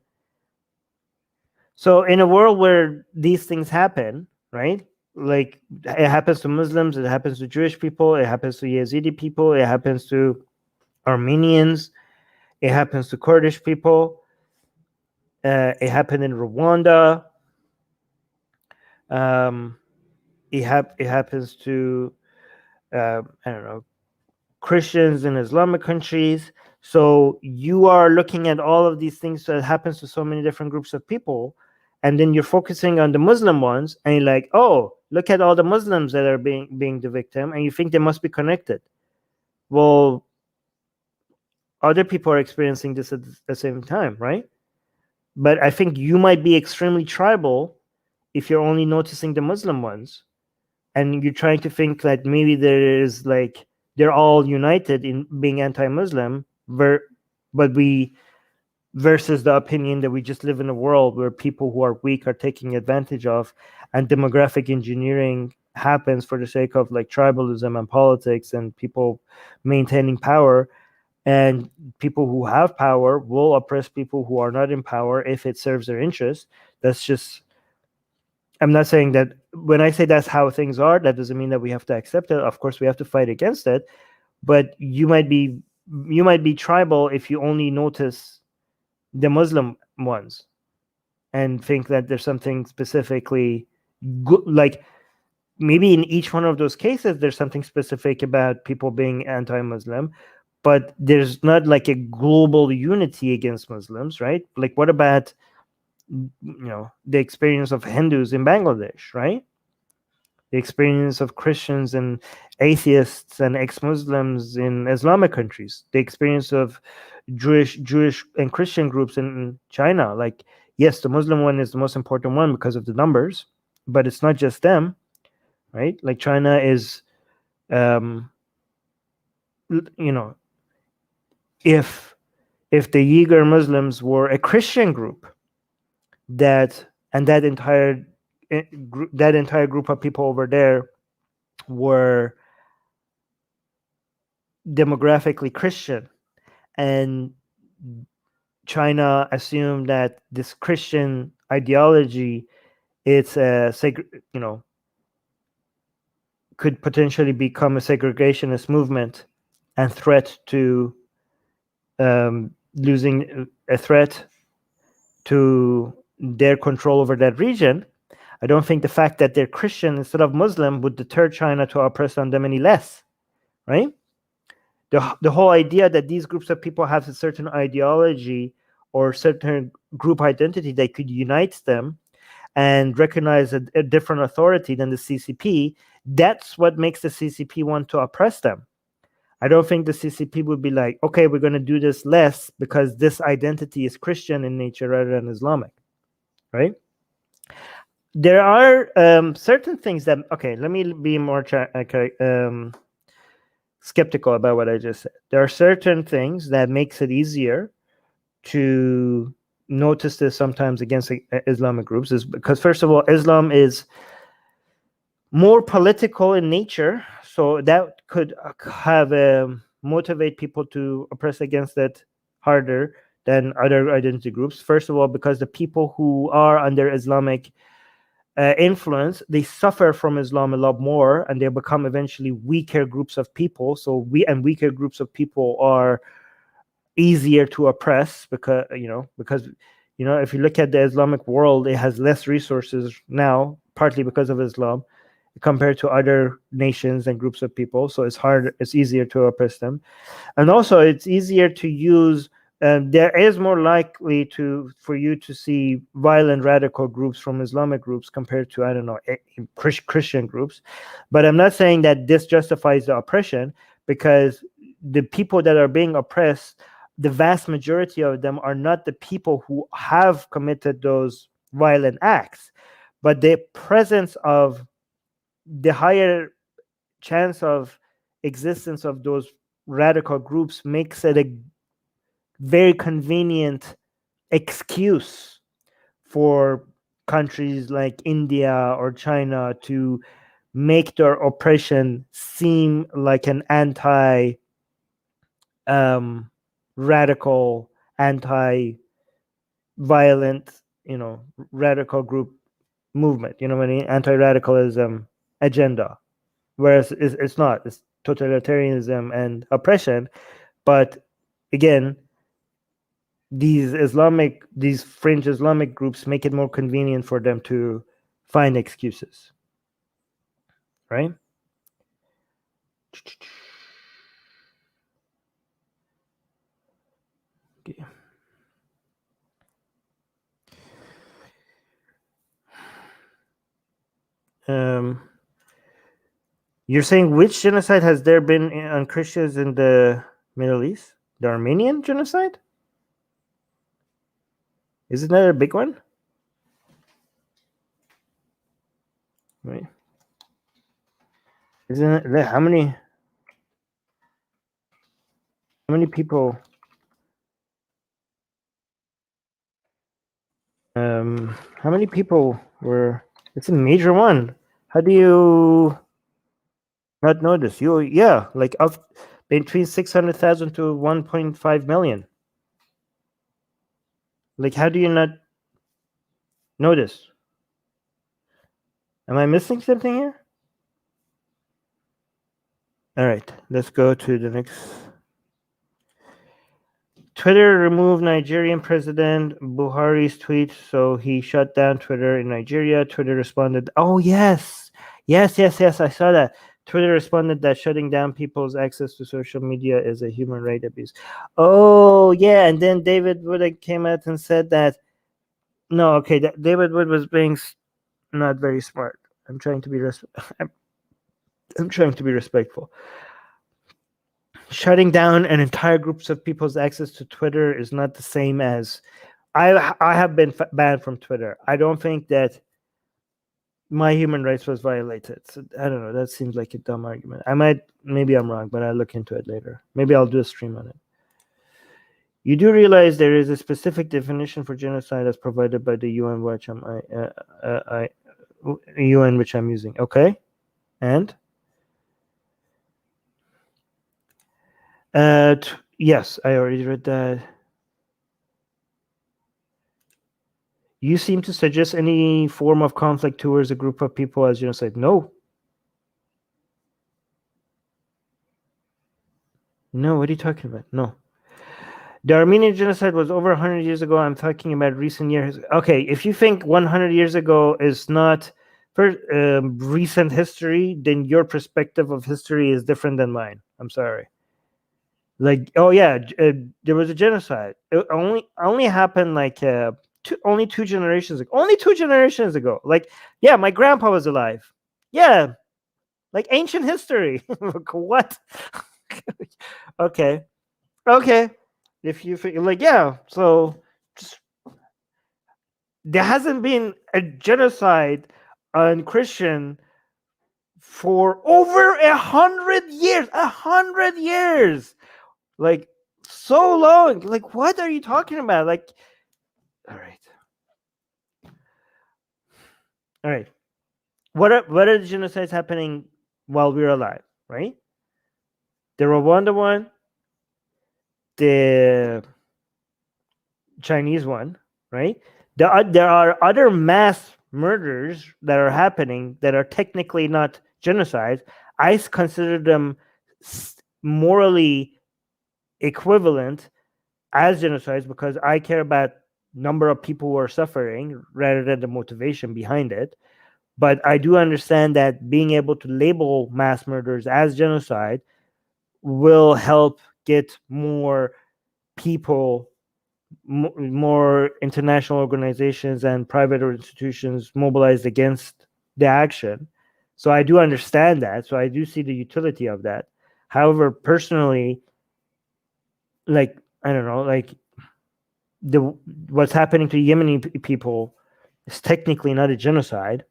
So in a world where these things happen, right? Like it happens to Muslims, it happens to Jewish people, it happens to Yazidi people, it happens to Armenians, it happens to Kurdish people, it happened in Rwanda. It happens to I don't know, Christians in Islamic countries. So you are looking at all of these things that happens to so many different groups of people, and then you're focusing on the Muslim ones, and you're like, oh, look at all the Muslims that are being the victim, and you think they must be connected. Well, other people are experiencing this at the same time, right? But I think you might be extremely tribal if you're only noticing the Muslim ones, and you're trying to think that maybe there is like they're all united in being anti-Muslim, but we versus the opinion that we just live in a world where people who are weak are taking advantage of, and demographic engineering happens for the sake of like tribalism and politics and people maintaining power, and people who have power will oppress people who are not in power if it serves their interest. That's just, I'm not saying that when I say that's how things are, that doesn't mean that we have to accept it. Of course, we have to fight against it. But you might be tribal if you only notice the Muslim ones and think that there's something specifically good. Like maybe in each one of those cases, there's something specific about people being anti-Muslim, but there's not like a global unity against Muslims, right? Like what about the experience of Hindus in Bangladesh, right? The experience of Christians and atheists and ex-Muslims in Islamic countries, the experience of Jewish and Christian groups in China. Like, yes, the Muslim one is the most important one because of the numbers, but it's not just them, right? Like China is, if the Uyghur Muslims were a Christian group, that entire group of people over there were demographically Christian, and China assumed that this Christian ideology, it's could potentially become a segregationist movement and threat to losing a threat to their control over that region. I don't think the fact that they're Christian instead of Muslim would deter China to oppress on them any less, right? The whole idea that these groups of people have a certain ideology or certain group identity that could unite them and recognize a different authority than the CCP, that's what makes the CCP want to oppress them. I don't think the CCP would be like, okay, we're going to do this less because this identity is Christian in nature rather than Islamic, right? There are certain things that, okay, let me be more skeptical about what I just said. There are certain things that makes it easier to notice this sometimes against Islamic groups, is because, first of all, Islam is more political in nature, so that could have motivate people to oppress against it harder than other identity groups. First of all, because the people who are under Islamic influence, they suffer from Islam a lot more, and they become eventually weaker groups of people. So weaker groups of people are easier to oppress because if you look at the Islamic world, it has less resources now, partly because of Islam. compared to other nations and groups of people. So it's easier to oppress them. And also it's easier to use, there is more likely for you to see violent radical groups from Islamic groups compared to, I don't know, Christian groups. But I'm not saying that this justifies the oppression, because the people that are being oppressed, the vast majority of them are not the people who have committed those violent acts, but the presence of the higher chance of existence of those radical groups makes it a very convenient excuse for countries like India or China to make their oppression seem like an anti radical, anti violent, radical group movement, what I mean, anti-radicalism agenda, whereas it's not. It's totalitarianism and oppression. But again, these fringe Islamic groups make it more convenient for them to find excuses, right? Okay. You're saying which genocide has there been on Christians in the Middle East? The Armenian genocide? Isn't that a big one? Right. Isn't it? How many people? How many people were? It's a major one. How do you not know this? Like between 600,000 to 1.5 million. Like, how do you not know this? Am I missing something here? All right, let's go to the next. Twitter removed Nigerian President Buhari's tweet, so he shut down Twitter in Nigeria. Twitter responded, "Oh yes, I saw that." Twitter responded that shutting down people's access to social media is a human right abuse. Oh yeah, and then David Wood came out and said that no, okay, David Wood was being not very smart. I'm trying to be I'm trying to be respectful. Shutting down an entire groups of people's access to Twitter is not the same as I have been banned from Twitter. I don't think that my human rights was violated. So I don't know. That seems like a dumb argument. Maybe I'm wrong, but I'll look into it later. Maybe I'll do a stream on it. You do realize there is a specific definition for genocide as provided by the UN, which UN which I'm using. Okay, and yes, I already read that. You seem to suggest any form of conflict towards a group of people as genocide. No. No, what are you talking about? No. The Armenian genocide was over 100 years ago. I'm talking about recent years. Okay, if you think 100 years ago is not recent history, then your perspective of history is different than mine. I'm sorry. Like, oh yeah, there was a genocide. It only happened like only 2 generations ago. Only 2 generations ago. Like, yeah, my grandpa was alive. Yeah, like ancient history. What? Okay. If you feel like, yeah, so just, there hasn't been a genocide on Christian for over 100 years. 100 years. Like, so long. Like, what are you talking about? Like, all right. What are the genocides happening while we're alive, right? The Rwanda one, the Chinese one, right? There are other mass murders that are happening that are technically not genocides. I consider them morally equivalent as genocides because I care about number of people who are suffering rather than the motivation behind it. But I do understand that being able to label mass murders as genocide will help get more people, more international organizations and private institutions mobilized against the action. So I do understand that. So I do see the utility of that. However, personally, like, I don't know, like what's happening to Yemeni people is technically not a genocide,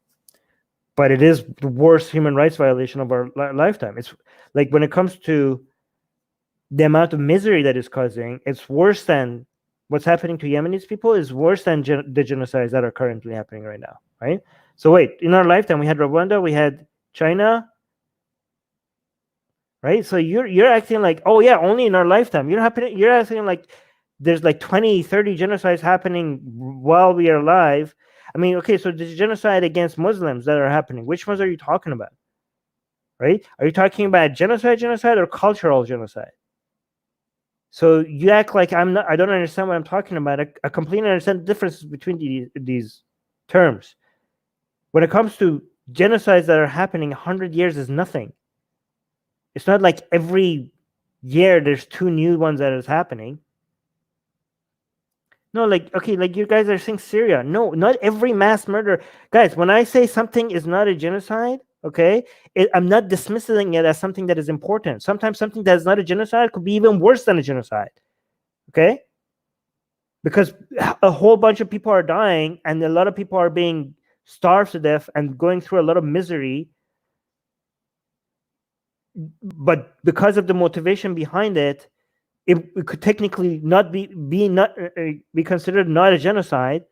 but it is the worst human rights violation of our lifetime. It's like, when it comes to the amount of misery that is causing, it's worse than what's happening to Yemenis people, is worse than the genocides that are currently happening right now, right? So wait, in our lifetime, we had Rwanda, we had China, right? So you're acting like, oh yeah, only in our lifetime. You're acting like there's like 20, 30 genocides happening while we are alive. I mean, okay, so the genocide against Muslims that are happening, which ones are you talking about? Right? Are you talking about genocide or cultural genocide? So you act like I don't understand what I'm talking about. I completely understand the differences between these terms. When it comes to genocides that are happening, 100 years is nothing. It's not like every year there's 2 new ones that is happening. No, like, okay, like you guys are saying Syria. No, not every mass murder. Guys, when I say something is not a genocide, okay, I'm not dismissing it as something that is important. Sometimes something that is not a genocide could be even worse than a genocide, okay? Because a whole bunch of people are dying and a lot of people are being starved to death and going through a lot of misery. But because of the motivation behind it, it could technically not be considered not a genocide,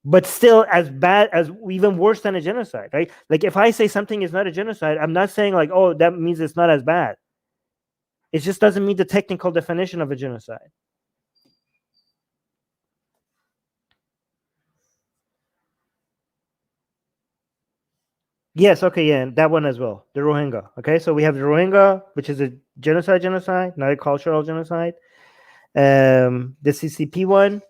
but still as bad, as even worse than a genocide, right? Like, if I say something is not a genocide, I'm not saying like, oh, that means it's not as bad. It just doesn't meet the technical definition of a genocide. Yes, okay, yeah, that one as well. The Rohingya. Okay, so we have the Rohingya, which is a genocide, not a cultural genocide. The CCP one,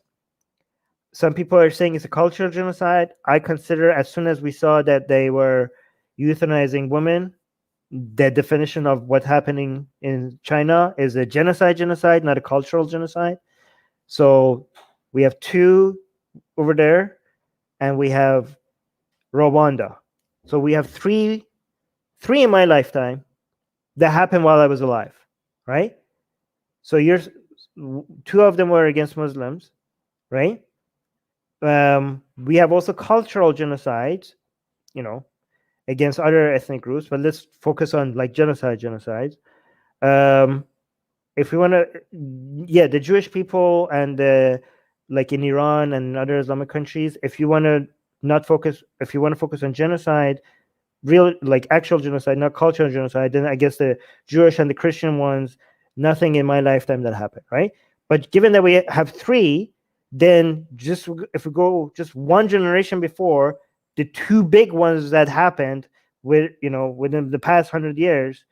some people are saying it's a cultural genocide. I consider, as soon as we saw that they were euthanizing women, the definition of what's happening in China is a genocide, not a cultural genocide. So we have 2 over there, and we have Rwanda. So we have three in my lifetime that happened while I was alive, right? So 2 of them were against Muslims, right? We have also cultural genocides, against other ethnic groups, but let's focus on like genocides. If we want to, the Jewish people and like in Iran and other Islamic countries, if you want to focus on genocide, real, like actual genocide, not cultural genocide, then I guess the Jewish and the Christian ones, nothing in my lifetime that happened, right? But given that we have 3, then just if we go just one generation before, the 2 big ones that happened within the past 100 years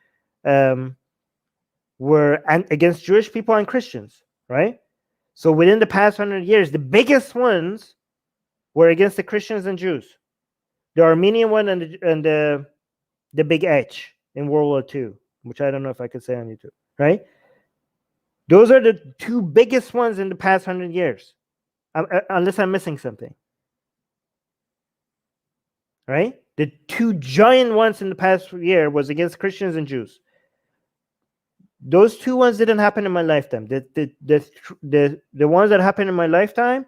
were against Jewish people and Christians, right? So within the past 100 years, the biggest ones were against the Christians and Jews. The Armenian one and the Big H in World War II, which I don't know if I could say on YouTube, right? Those are the 2 biggest ones in the past 100 years, unless I'm missing something, right? The 2 giant ones in the past year was against Christians and Jews. Those 2 ones didn't happen in my lifetime. The ones that happened in my lifetime,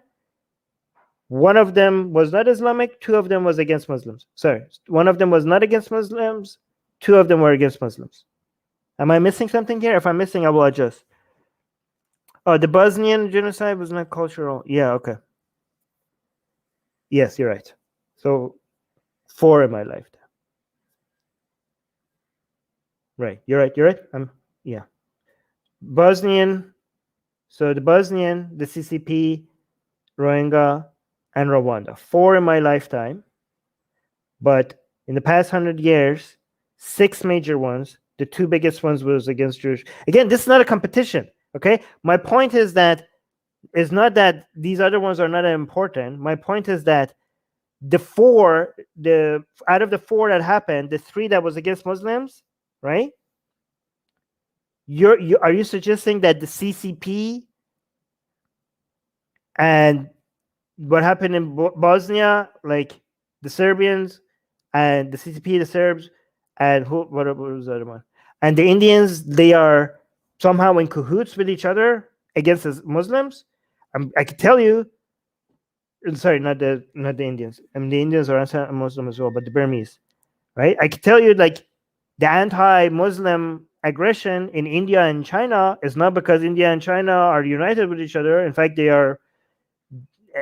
one of them was not Islamic, 2 of them was against Muslims. Sorry, one of them was not against Muslims, 2 of them were against Muslims. Am I missing something here? If I'm missing, I will adjust. Oh, the Bosnian genocide was not cultural. Yeah, okay. Yes, you're right. So 4 in my lifetime. Right, you're right. Yeah. Bosnian. So the Bosnian, the CCP, Rohingya, and Rwanda. 4 in my lifetime. But in the past 100 years, 6 major ones. The 2 biggest ones was against Jewish. Again, this is not a competition, okay? My point is that it's not that these other ones are not important. My point is that out of the 4 that happened, the 3 that was against Muslims, right? Are you suggesting that the CCP and what happened in Bosnia, like the Serbians and the CCP, the Serbs, and what was the other one? And the Indians, they are somehow in cahoots with each other against the Muslims? I can tell you, sorry, not the Indians. I mean, the Indians are Muslim as well, but the Burmese, right? I can tell you, like, the anti-Muslim aggression in India and China is not because India and China are united with each other. In fact, they are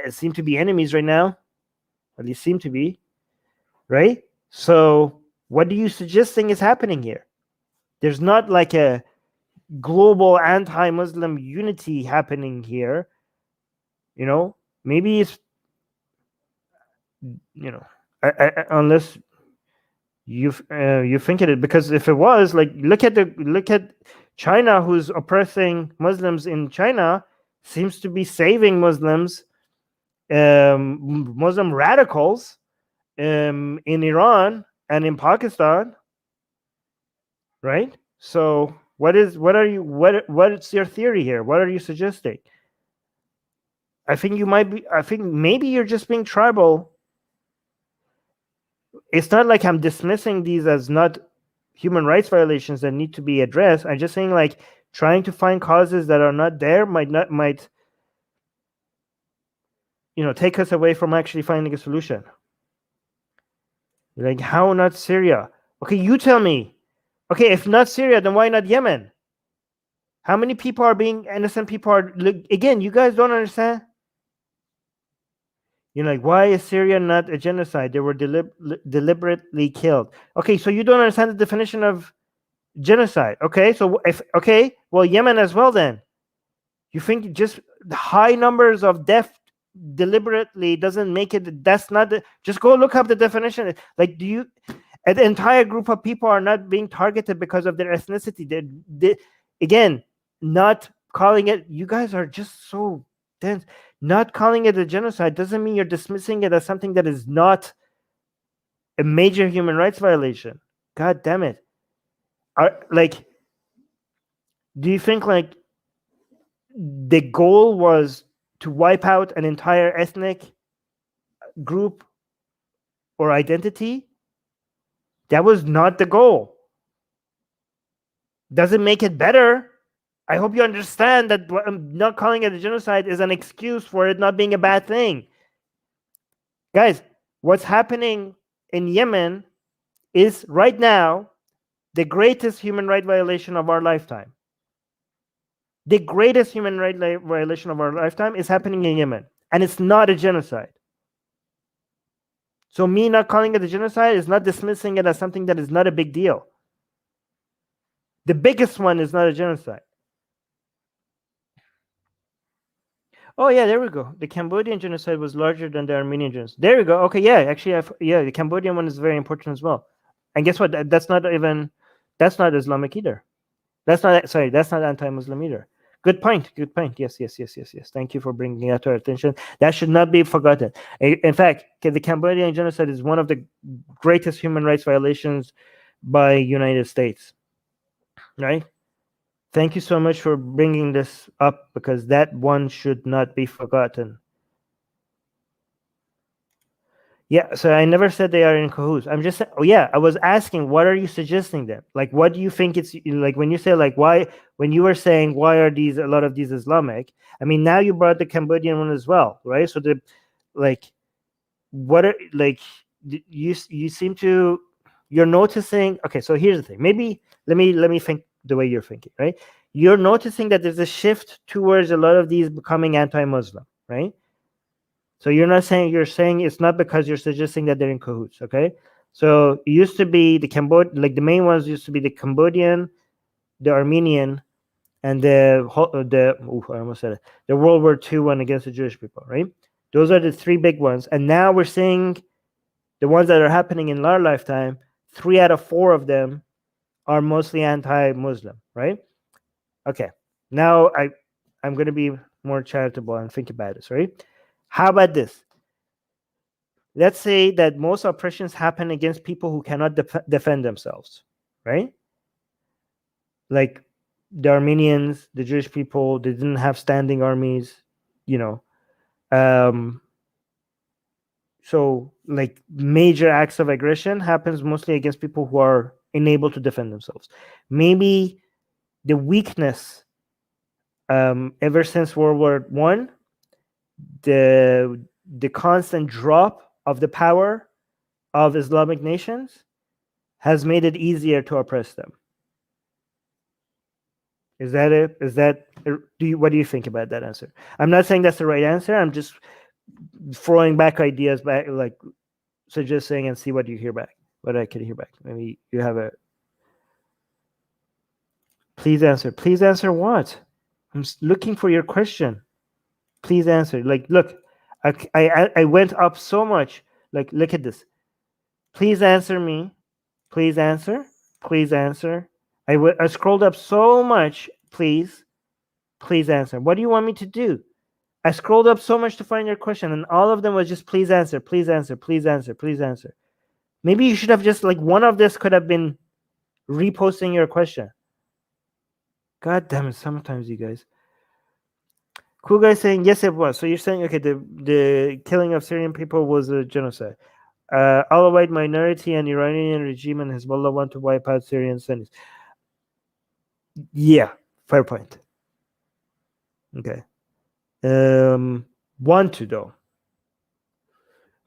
seem to be enemies right now. At least seem to be, right? So what are you suggesting is happening here? There's not like a global anti-Muslim unity happening here. You know, maybe it's, you know, unless you think it, because if it was, like, look at China, who's oppressing Muslims in China, seems to be saving Muslims, Muslim radicals, in Iran and in Pakistan, right? So what's your theory here? What are you suggesting? I think maybe you're just being tribal. It's not like I'm dismissing these as not human rights violations that need to be addressed. I'm just saying, like, trying to find causes that are not there might take us away from actually finding a solution. Like, how not Syria? Okay, you tell me. Okay, if not Syria, then why not Yemen? How many people are being innocent people are, again, you guys don't understand? Like, why is Syria not a genocide? They were deliberately killed. Okay, so you don't understand the definition of genocide. Okay, so well, Yemen as well then. You think just the high numbers of death deliberately doesn't make it, that's not just go look up the definition. Like, an entire group of people are not being targeted because of their ethnicity. They again, not calling it, you guys are just so dense. Not calling it a genocide doesn't mean you're dismissing it as something that is not a major human rights violation. God damn it. Do you think, like, the goal was to wipe out an entire ethnic group or identity? That was not the goal. Doesn't make it better. I hope you understand that not calling it a genocide is an excuse for it not being a bad thing. Guys, what's happening in Yemen is right now the greatest human right violation of our lifetime. The greatest human right violation of our lifetime is happening in Yemen, and it's not a genocide. So me not calling it a genocide is not dismissing it as something that is not a big deal. The biggest one is not a genocide. Oh yeah, there we go. The Cambodian genocide was larger than the Armenian genocide. There we go. Okay, yeah, actually, the Cambodian one is very important as well. And guess what? That's not Islamic either. That's not anti-Muslim either. Good point. Yes. Thank you for bringing that to our attention. That should not be forgotten. In fact, the Cambodian genocide is one of the greatest human rights violations by United States. Right? Thank you so much for bringing this up, because that one should not be forgotten. Yeah, so I never said they are in cahoots. I'm just saying, I was asking, what are you suggesting then? Like, what do you think it's like when you say, like, why, when you were saying, why are a lot of these Islamic? I mean, now you brought the Cambodian one as well, right? So you seem to, you're noticing, okay, so here's the thing. Maybe let me think the way you're thinking, right? You're noticing that there's a shift towards a lot of these becoming anti-Muslim, right? So you're saying it's not because you're suggesting that they're in cahoots, okay? So it used to be the main ones used to be the Cambodian, the Armenian, and the World War II one against the Jewish people, right? Those are the 3 big ones. And now we're seeing the ones that are happening in our lifetime, 3 out of 4 of them are mostly anti-Muslim, right? Okay. Now I'm going to be more charitable and think about this, right? How about this? let's say that most oppressions happen against people who cannot defend themselves, right? Like the Armenians, the Jewish people, they didn't have standing armies, you know. So like major acts of aggression happens mostly against people who are unable to defend themselves. Maybe the weakness ever since World War I, the constant drop of the power of Islamic nations has made it easier to oppress them. Is that it? Is that what do you think about that answer? I'm not saying that's the right answer. I'm just throwing back ideas back, like suggesting, and see what you hear back. What I could hear back. Maybe you have a. Please answer. Please answer what? I'm looking for your question. Please answer. Like, look, I went up so much. Like, look at this. Please answer me. Please answer. Please answer. I scrolled up so much. Please answer. What do you want me to do? I scrolled up so much to find your question, and all of them was just please answer, please answer, please answer, please answer. Maybe you should have just, like, one of this could have been reposting your question. God damn it, sometimes you guys. Cool guy saying yes, it was. So you're saying, okay, the killing of Syrian people was a genocide. Alawite minority and Iranian regime and Hezbollah want to wipe out Syrian Sunnis. Yeah, fair point. Okay. Want to, though.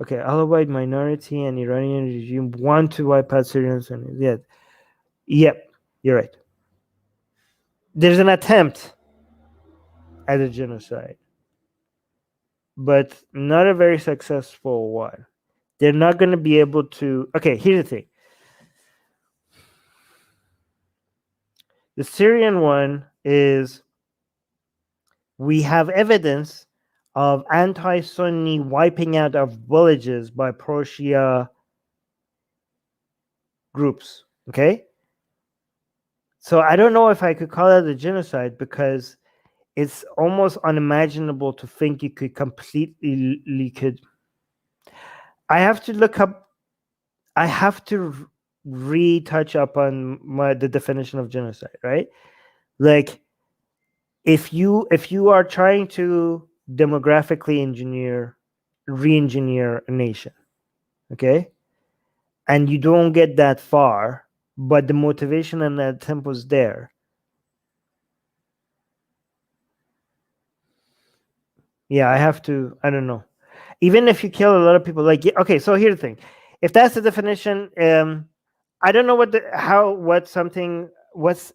Okay, Alawite minority and Iranian regime want to wipe out Syrian Sunnis. Yeah. Yep, you're right. There's an attempt at a genocide, but not a very successful one. They're not going to be able to. Okay, here's the thing. The Syrian one is we have evidence of anti-Sunni wiping out of villages by pro-Shia groups. Okay? So I don't know if I could call it a genocide because it's almost unimaginable to think you could completely could. I have to look up. I have to retouch up on the definition of genocide, right? Like, if you are trying to demographically re-engineer a nation, okay, and you don't get that far, but the motivation and the attempt was there. Yeah, I have to. I don't know. Even if you kill a lot of people, like, okay. So here's the thing: if that's the definition, I don't know what's.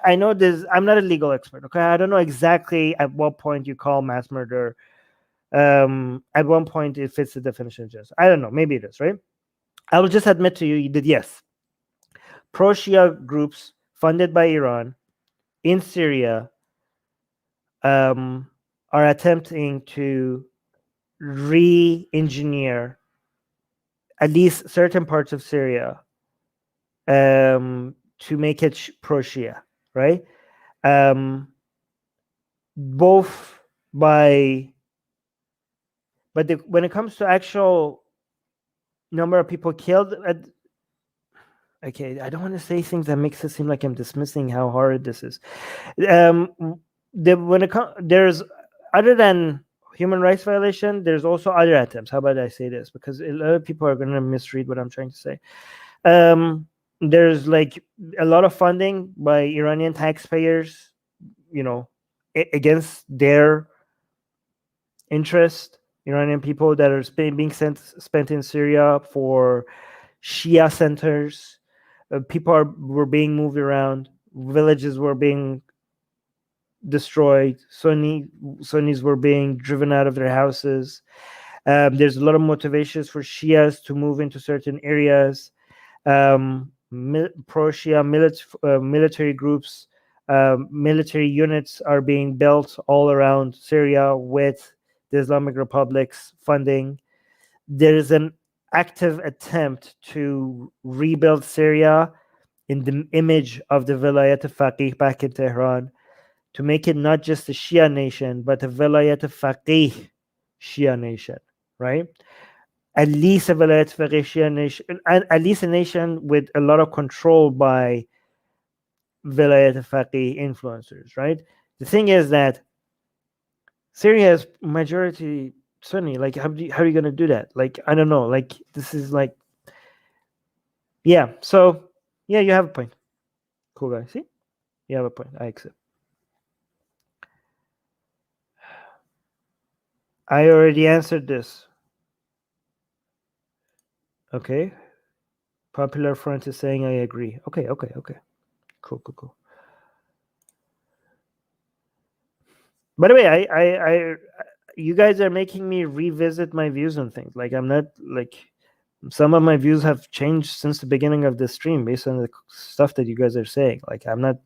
I know this. I'm not a legal expert. Okay, I don't know exactly at what point you call mass murder. At one point it fits the definition of genocide. I don't know. Maybe it is, right? I will just admit to you that yes, pro-Shia groups funded by Iran in Syria are attempting to re-engineer at least certain parts of Syria to make it pro-Shia, right? Both by, but when it comes to actual number of people killed, okay, I don't want to say things that makes it seem like I'm dismissing how hard this is. There's, other than human rights violation, there's also other attempts. How about I say this? Because a lot of people are going to misread what I'm trying to say. There's like a lot of funding by Iranian taxpayers, against their interest. Iranian people that are being spent in Syria for Shia centers. People were being moved around. Villages were being destroyed. Sunnis were being driven out of their houses. There's a lot of motivations for Shias to move into certain areas. Pro-Shia military groups, military units are being built all around Syria with the Islamic Republic's funding. There is an active attempt to rebuild Syria in the image of the Vilayat al-Faqih back in Tehran, to make it not just a Shia nation, but a Vilayat al-Faqih Shia nation, right? at least a Velayat Faqihiyya nation, at least a nation with a lot of control by Velayat Faqih influencers, right? The thing is that Syria is majority Sunni. Like, how are you going to do that? Like, I don't know. Like, this is like, yeah. So, yeah, you have a point. Cool guy. See, you have a point. I accept. I already answered this. Okay. Popular Front is saying I agree. Okay. Cool. By the way, I you guys are making me revisit my views on things. Like, I'm not like, some of my views have changed since the beginning of the stream based on the stuff that you guys are saying. Like, I'm not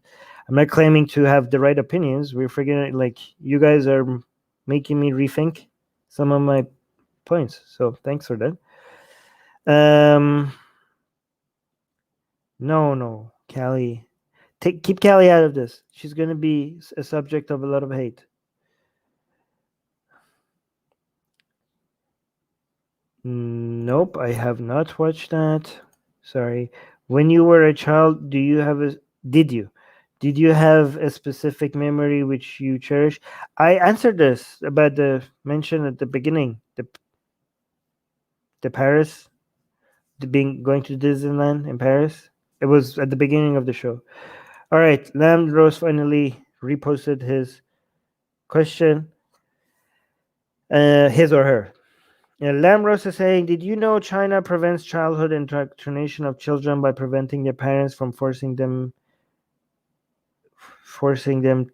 claiming to have the right opinions. We're figuring, like, you guys are making me rethink some of my points. So thanks for that. No, Callie. Keep Callie out of this. She's going to be a subject of a lot of hate. Nope, I have not watched that. Sorry. When you were a child, did you have a specific memory which you cherish? I answered this about the mention at the beginning, the Paris, going to Disneyland in Paris. It was at the beginning of the show. All right, Lamb Rose finally reposted his question. His or her. Lamb Rose is saying, did you know China prevents childhood indoctrination of children by preventing their parents from forcing them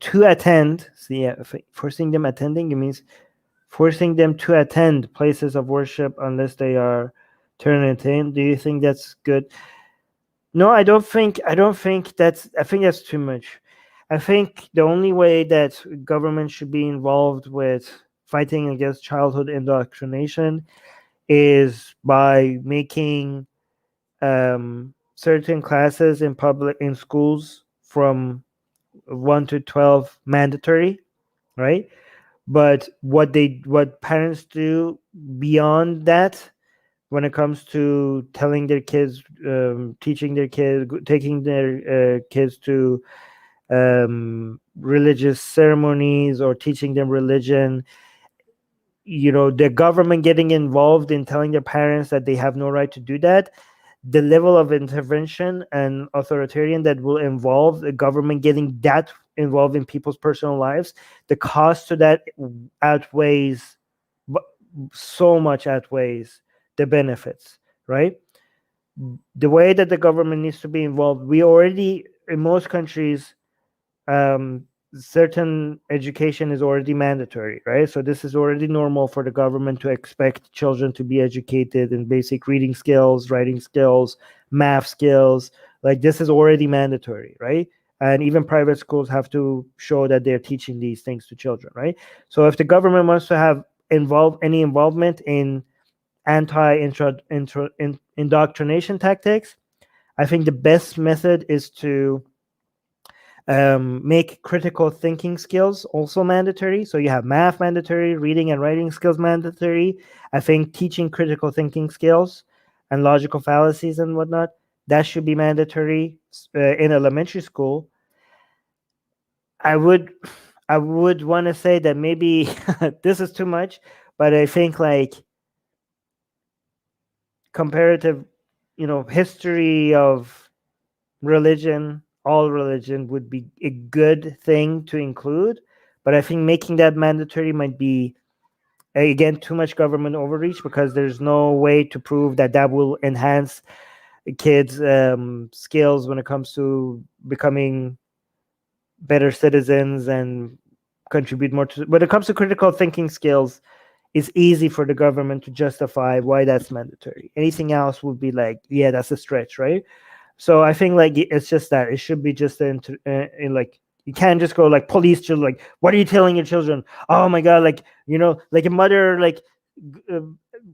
to attend? See, forcing them attending, it means forcing them to attend places of worship unless they are turned 18. Do you think that's good? No, I don't think that's, I think that's too much. I think the only way that government should be involved with fighting against childhood indoctrination is by making certain classes in schools from 1 to 12 mandatory, right? But what parents do beyond that, when it comes to telling their kids, teaching their kids, taking their kids to religious ceremonies or teaching them religion, the government getting involved in telling their parents that they have no right to do that, the level of intervention and authoritarian that will involve the government getting that involved in people's personal lives, the cost to that so much outweighs the benefits, right? The way that the government needs to be involved, we already, in most countries, certain education is already mandatory, right? So this is already normal for the government to expect children to be educated in basic reading skills, writing skills, math skills. Like, this is already mandatory, right? And even private schools have to show that they're teaching these things to children, right? So if the government wants to have any involvement in anti-indoctrination tactics, I think the best method is to make critical thinking skills also mandatory. So you have math mandatory, reading and writing skills mandatory. I think teaching critical thinking skills and logical fallacies and whatnot, that should be mandatory in elementary school. I would want to say that maybe this is too much, but I think like comparative, history of religion, all religion would be a good thing to include, but I think making that mandatory might be, again, too much government overreach, because there's no way to prove that will enhance kids' skills when it comes to becoming better citizens and contribute more to. When it comes to critical thinking skills, it's easy for the government to justify why that's mandatory. Anything else would be like, yeah, that's a stretch, right? So I think like it's just that it should be just in like, you can't just go like police children, like, what are you telling your children? Oh my god, like, like a mother like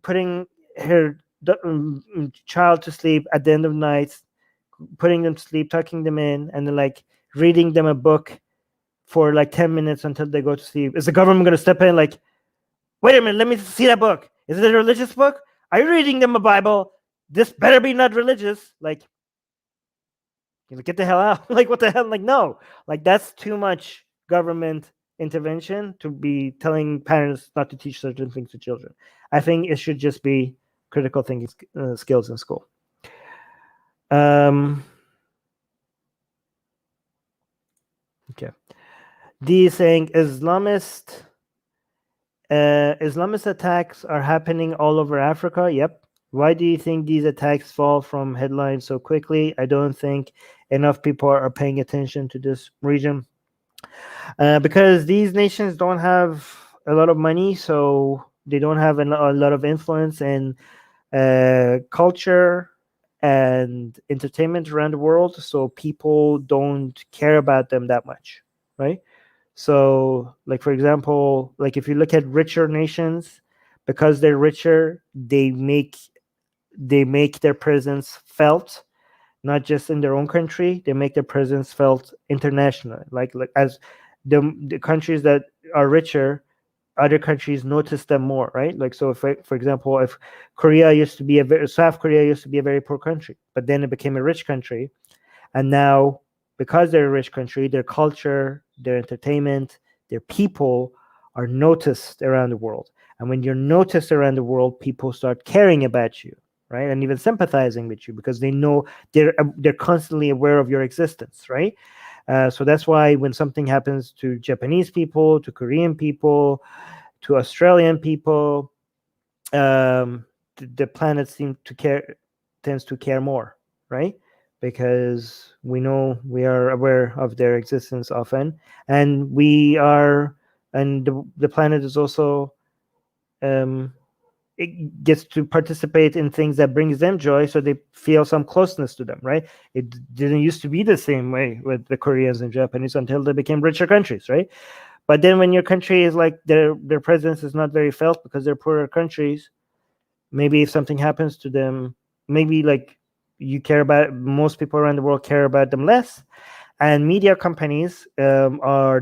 putting her child to sleep at the end of night, putting them to sleep, tucking them in, and then like reading them a book for like 10 minutes until they go to sleep. Is the government going to step in like, wait a minute, let me see that book? Is it a religious book? Are you reading them a Bible? This better be not religious. Like, get the hell out. Like, what the hell? Like, no. Like, that's too much government intervention to be telling parents not to teach certain things to children. I think it should just be critical thinking skills in school. Okay. D saying Islamist attacks are happening all over Africa. Yep. Why do you think these attacks fall from headlines so quickly? I don't think enough people are paying attention to this region. Because these nations don't have a lot of money, so they don't have a lot of influence in culture and entertainment around the world, so people don't care about them that much, right? So, like, for example, like if you look at richer nations, because they're richer, they make their presence felt, not just in their own country. They make their presence felt internationally. Like as the countries that are richer, other countries notice them more, right? Like, so if, for example, if South Korea used to be a very poor country, but then it became a rich country, and now because they're a rich country, their culture, their entertainment, their people are noticed around the world. And when you're noticed around the world, people start caring about you, right? And even sympathizing with you because they know they're constantly aware of your existence, right? So that's why when something happens to Japanese people, to Korean people, to Australian people, the planet tends to care more, right? Because we know we are aware of their existence often, and the planet is also it gets to participate in things that brings them joy, so they feel some closeness to them, right? It didn't used to be the same way with the Koreans and Japanese until they became richer countries, right? But then when your country is like their presence is not very felt because they're poorer countries, maybe if something happens to them, maybe like most people around the world care about them less. And media companies are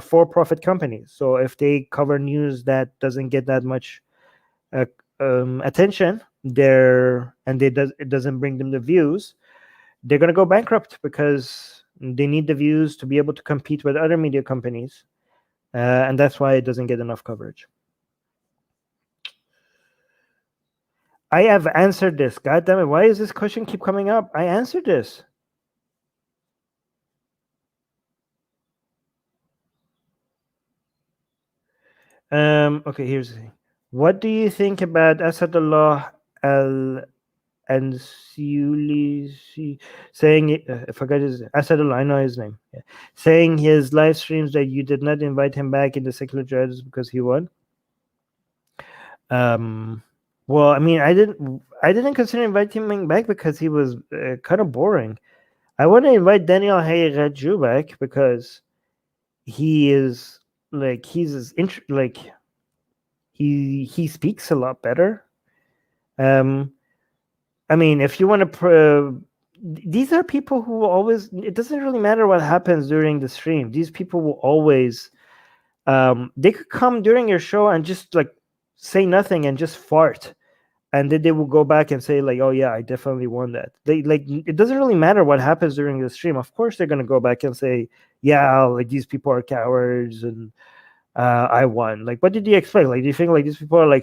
for-profit companies. So if they cover news that doesn't get that much attention, it doesn't bring them the views, they're going to go bankrupt because they need the views to be able to compete with other media companies. And that's why it doesn't get enough coverage. I have answered this. God damn it. Why does this question keep coming up? I answered this. Okay, here's the thing. What do you think about Asadullah al-Ansuli saying, I forgot his Asadullah, I know his name. Yeah. Saying his live streams that you did not invite him back in the Secular Jihadists because he won? Well, I mean, I didn't consider inviting him back because he was kind of boring. I want to invite Daniel Hayraju back because he is like he speaks a lot better. I mean, if you want to, these are people who will always. It doesn't really matter what happens during the stream. These people will always. They could come during your show and just like say nothing and just fart, and then they will go back and say like, "Oh yeah, I definitely won that." They like it doesn't really matter what happens during the stream. Of course, they're gonna go back and say, "Yeah, like these people are cowards and I won." Like, what did you expect? Like, do you think like these people are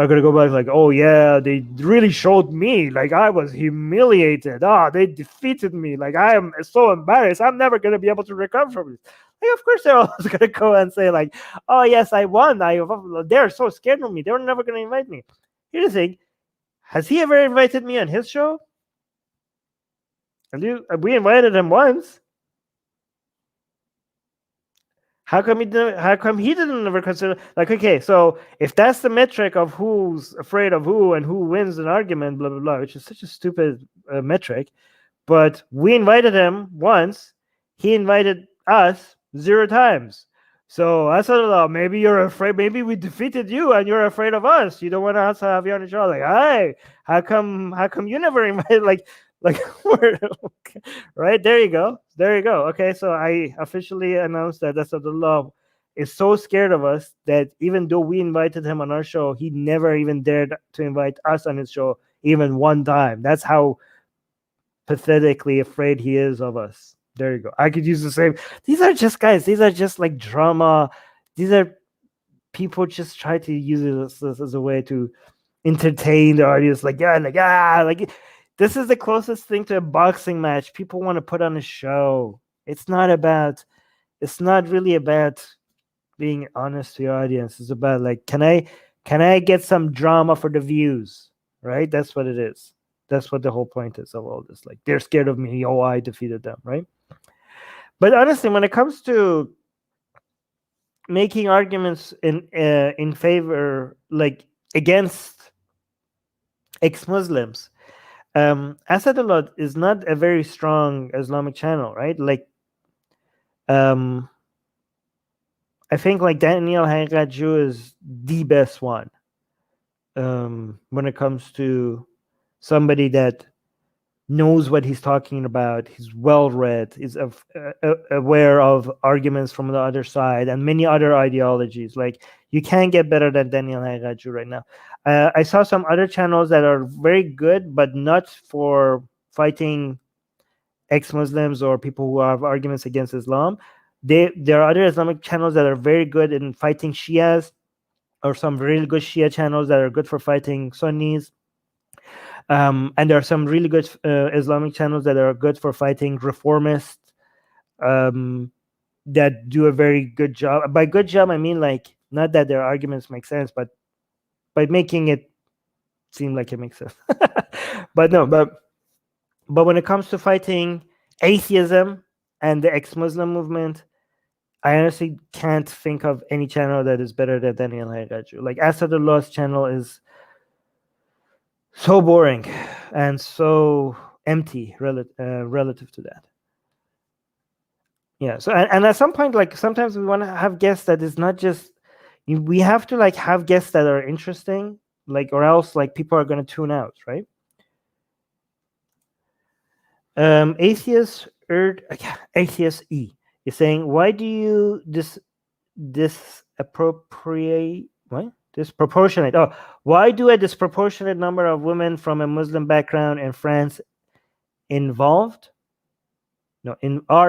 gonna go back like, "Oh yeah, they really showed me. Like, I was humiliated. They defeated me. Like, I am so embarrassed. I'm never gonna be able to recover from this." Like, of course, they're always gonna go and say like, "Oh yes, I won. They're so scared of me. They were never gonna invite me." Here's the thing: has he ever invited me on his show? We invited him once. How come he didn't ever consider like, okay, so if that's the metric of who's afraid of who and who wins an argument, blah blah blah, which is such a stupid metric, but we invited him once, he invited us 0 times. So I said, maybe you're afraid. Maybe we defeated you and you're afraid of us. You don't want us to have you on the show. Like, hey, how come you never invited? Like, right there you go. Okay, so I officially announced that Asadullah is so scared of us that even though we invited him on our show, he never even dared to invite us on his show even one time. That's how pathetically afraid he is of us. There you go. I could use the same. These are just guys. These are just like drama. These are people just try to use it as a way to entertain the audience. Like this is the closest thing to a boxing match people want to put on a show. It's not really about being honest to your audience. It's about like, can I get some drama for the views, right? That's what it is. That's what the whole point is of all this. Like, they're scared of me. Oh, I defeated them, right? But honestly, when it comes to making arguments in favor, like against ex-Muslims, Asadullah is not a very strong Islamic channel, right? Like, I think like Daniel Haqiqatjou is the best one when it comes to somebody that knows what he's talking about. He's well-read, is aware of arguments from the other side and many other ideologies. Like, you can't get better than Daniel Haqiqatjou right now. I saw some other channels that are very good, but not for fighting ex-Muslims or people who have arguments against Islam. There are other Islamic channels that are very good in fighting Shias, or some really good Shia channels that are good for fighting Sunnis. And there are some really good Islamic channels that are good for fighting reformists, that do a very good job. By good job, I mean like not that their arguments make sense, but by making it seem like it makes sense. But when it comes to fighting atheism and the ex-Muslim movement, I honestly can't think of any channel that is better than Daniel Haqiqatjou. Like, Asadullah's channel is so boring and so empty relative to that. Yeah. So and at some point, like, sometimes we want to have guests that is not just, we have to like have guests that are interesting, like, or else like people are going to tune out, right? Atheist E is saying, why do you disproportionate? Oh, why do a disproportionate number of women from a Muslim background in France are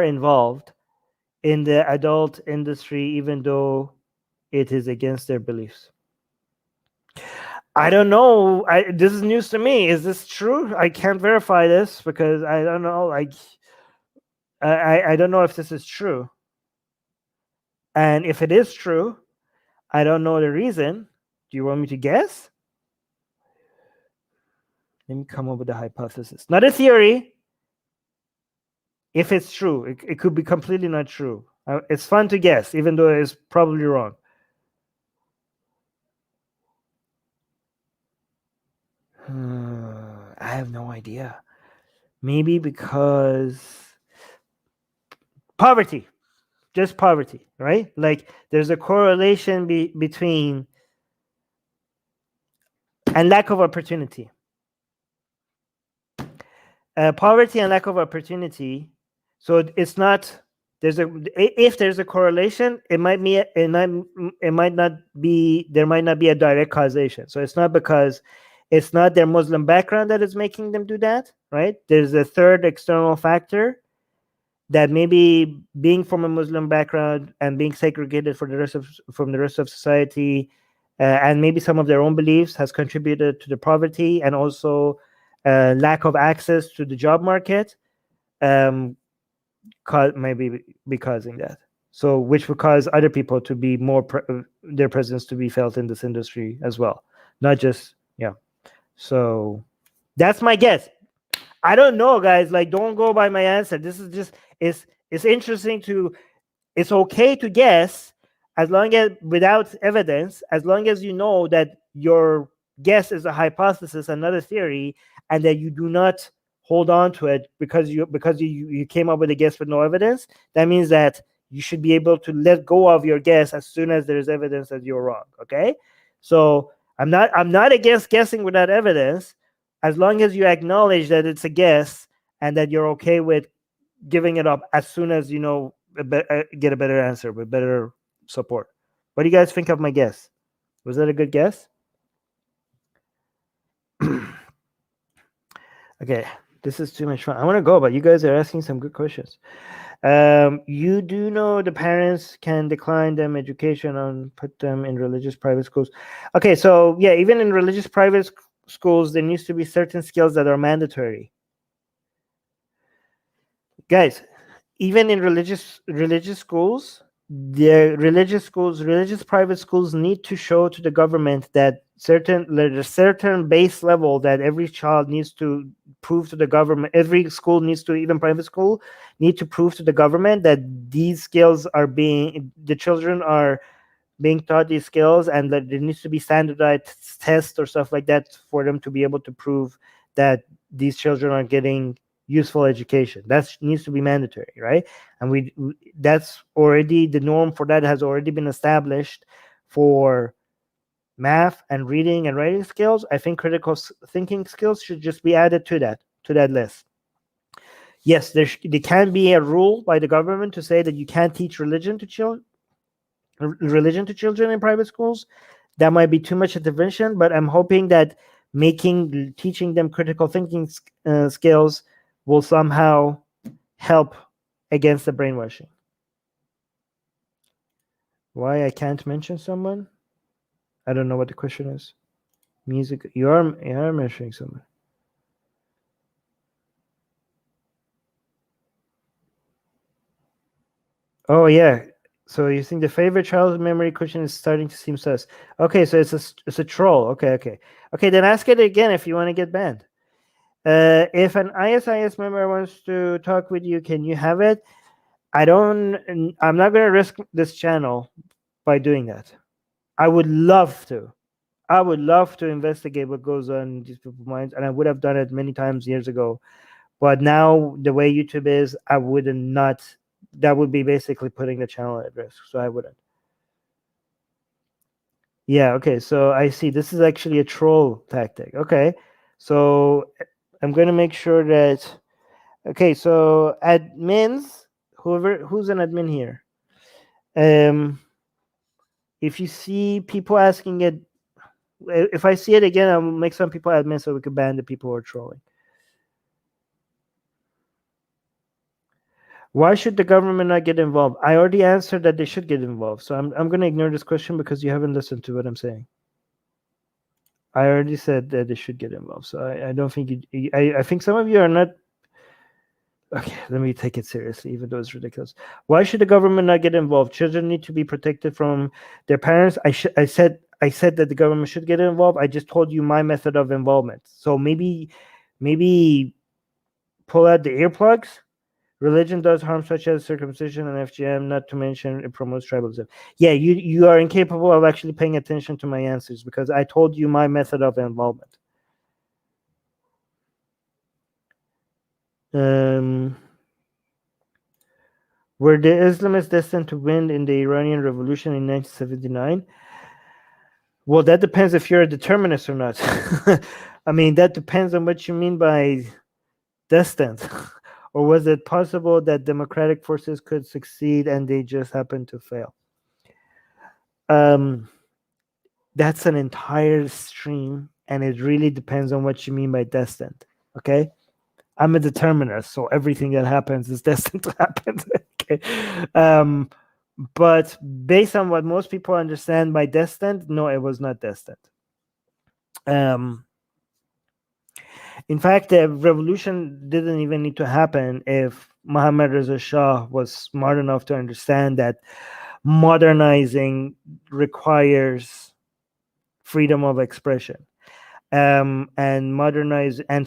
involved in the adult industry, even though it is against their beliefs? I don't know. This is news to me. Is this true? I can't verify this because I don't know. Like, I don't know if this is true. And if it is true, I don't know the reason. Do you want me to guess? Let me come up with a hypothesis. Not a theory. If it's true, it could be completely not true. It's fun to guess, even though it's probably wrong. I have no idea. Maybe because poverty. Just poverty, right? Like, there's a correlation between and lack of opportunity. Poverty and lack of opportunity. So it's not, if there's a correlation, there might not be a direct causation. So it's not because it's not their Muslim background that is making them do that, right? There's a third external factor, that maybe being from a Muslim background and being segregated from the rest of society, and maybe some of their own beliefs has contributed to the poverty, and also lack of access to the job market, maybe be causing that. So, which would cause other people to be more their presence to be felt in this industry as well, not just So that's my guess. I don't know, guys. Like, don't go by my answer. This is just it's interesting it's okay to guess, as long as without evidence, as long as you know that your guess is a hypothesis and not a theory, and that you do not hold on to it because you came up with a guess with no evidence. That means that you should be able to let go of your guess as soon as there's evidence that you're wrong. Okay, so I'm not against guessing without evidence, as long as you acknowledge that it's a guess and that you're okay with giving it up as soon as you know get a better answer with better support. What do you guys think of my guess? Was that a good guess? Okay, this is too much fun. I want to go, but you guys are asking some good questions. You do know the parents can decline them education and put them in religious private schools. Okay, so yeah, even in religious private schools, there needs to be certain skills that are mandatory. Guys, even in religious schools, religious private schools need to show to the government that there's a certain base level that every child needs to prove to the government. Every school needs to, even private school, need to prove to the government that these skills are the children are being taught these skills, and that there needs to be standardized tests or stuff like that for them to be able to prove that these children are getting useful education. That needs to be mandatory, right? And that's already the norm for that has already been established for math and reading and writing skills. I think critical thinking skills should just be added to that list. Yes, there can be a rule by the government to say that you can't teach religion to children in private schools. That might be too much intervention, but I'm hoping that teaching them critical thinking skills will somehow help against the brainwashing. Why I can't mention someone? I don't know what the question is. Music. You are mentioning someone. Oh yeah. So you think the favorite childhood memory question is starting to seem sus? Okay, so it's a troll. Okay. Then ask it again if you want to get banned. If an ISIS member wants to talk with you, can you have it? I'm not going to risk this channel by doing that. I would love to investigate what goes on in these people's minds, and I would have done it many times years ago. But now the way YouTube is, I would not. That would be basically putting the channel at risk, so I wouldn't. Yeah, okay, so I see this is actually a troll tactic. Okay, so I'm going to make sure that. Okay, so admins, who's an admin here, if you see people asking it, if I see it again, I'll make some people admin so we can ban the people who are trolling. Why should the government not get involved? I already answered that they should get involved, so I'm going to ignore this question because you haven't listened to what I'm saying. I already said that they should get involved, so I don't think I think some of you are not. Okay, let me take it seriously, even though it's ridiculous. Why should the government not get involved? Children need to be protected from their parents. I said that the government should get involved. I just told you my method of involvement. So maybe pull out the earplugs. Religion does harm such as circumcision and FGM, not to mention it promotes tribalism. Yeah, you are incapable of actually paying attention to my answers because I told you my method of involvement. Were the Islamists destined to win in the Iranian Revolution in 1979? Well, that depends if you're a determinist or not. I mean, that depends on what you mean by destined. Or was it possible that democratic forces could succeed and they just happened to fail? That's an entire stream, and it really depends on what you mean by destined. Okay, I'm a determinist, so everything that happens is destined to happen. Okay, but based on what most people understand by destined, no, it was not destined. In fact, the revolution didn't even need to happen if Mohammad Reza Shah was smart enough to understand that modernizing requires freedom of expression. And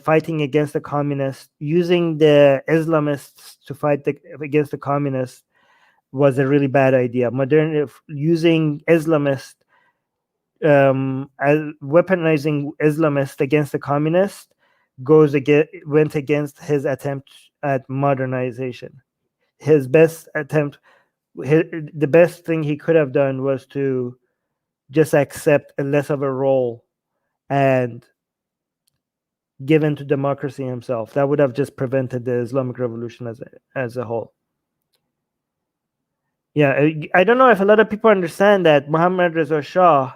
fighting against the communists, using the Islamists to fight against the communists was a really bad idea. Using Islamists, weaponizing Islamists against the communists went against his attempt at modernization. The best thing he could have done was to just accept a less of a role and give in to democracy himself. That would have just prevented the Islamic Revolution as a whole. Yeah, I don't know if a lot of people understand that Muhammad Reza Shah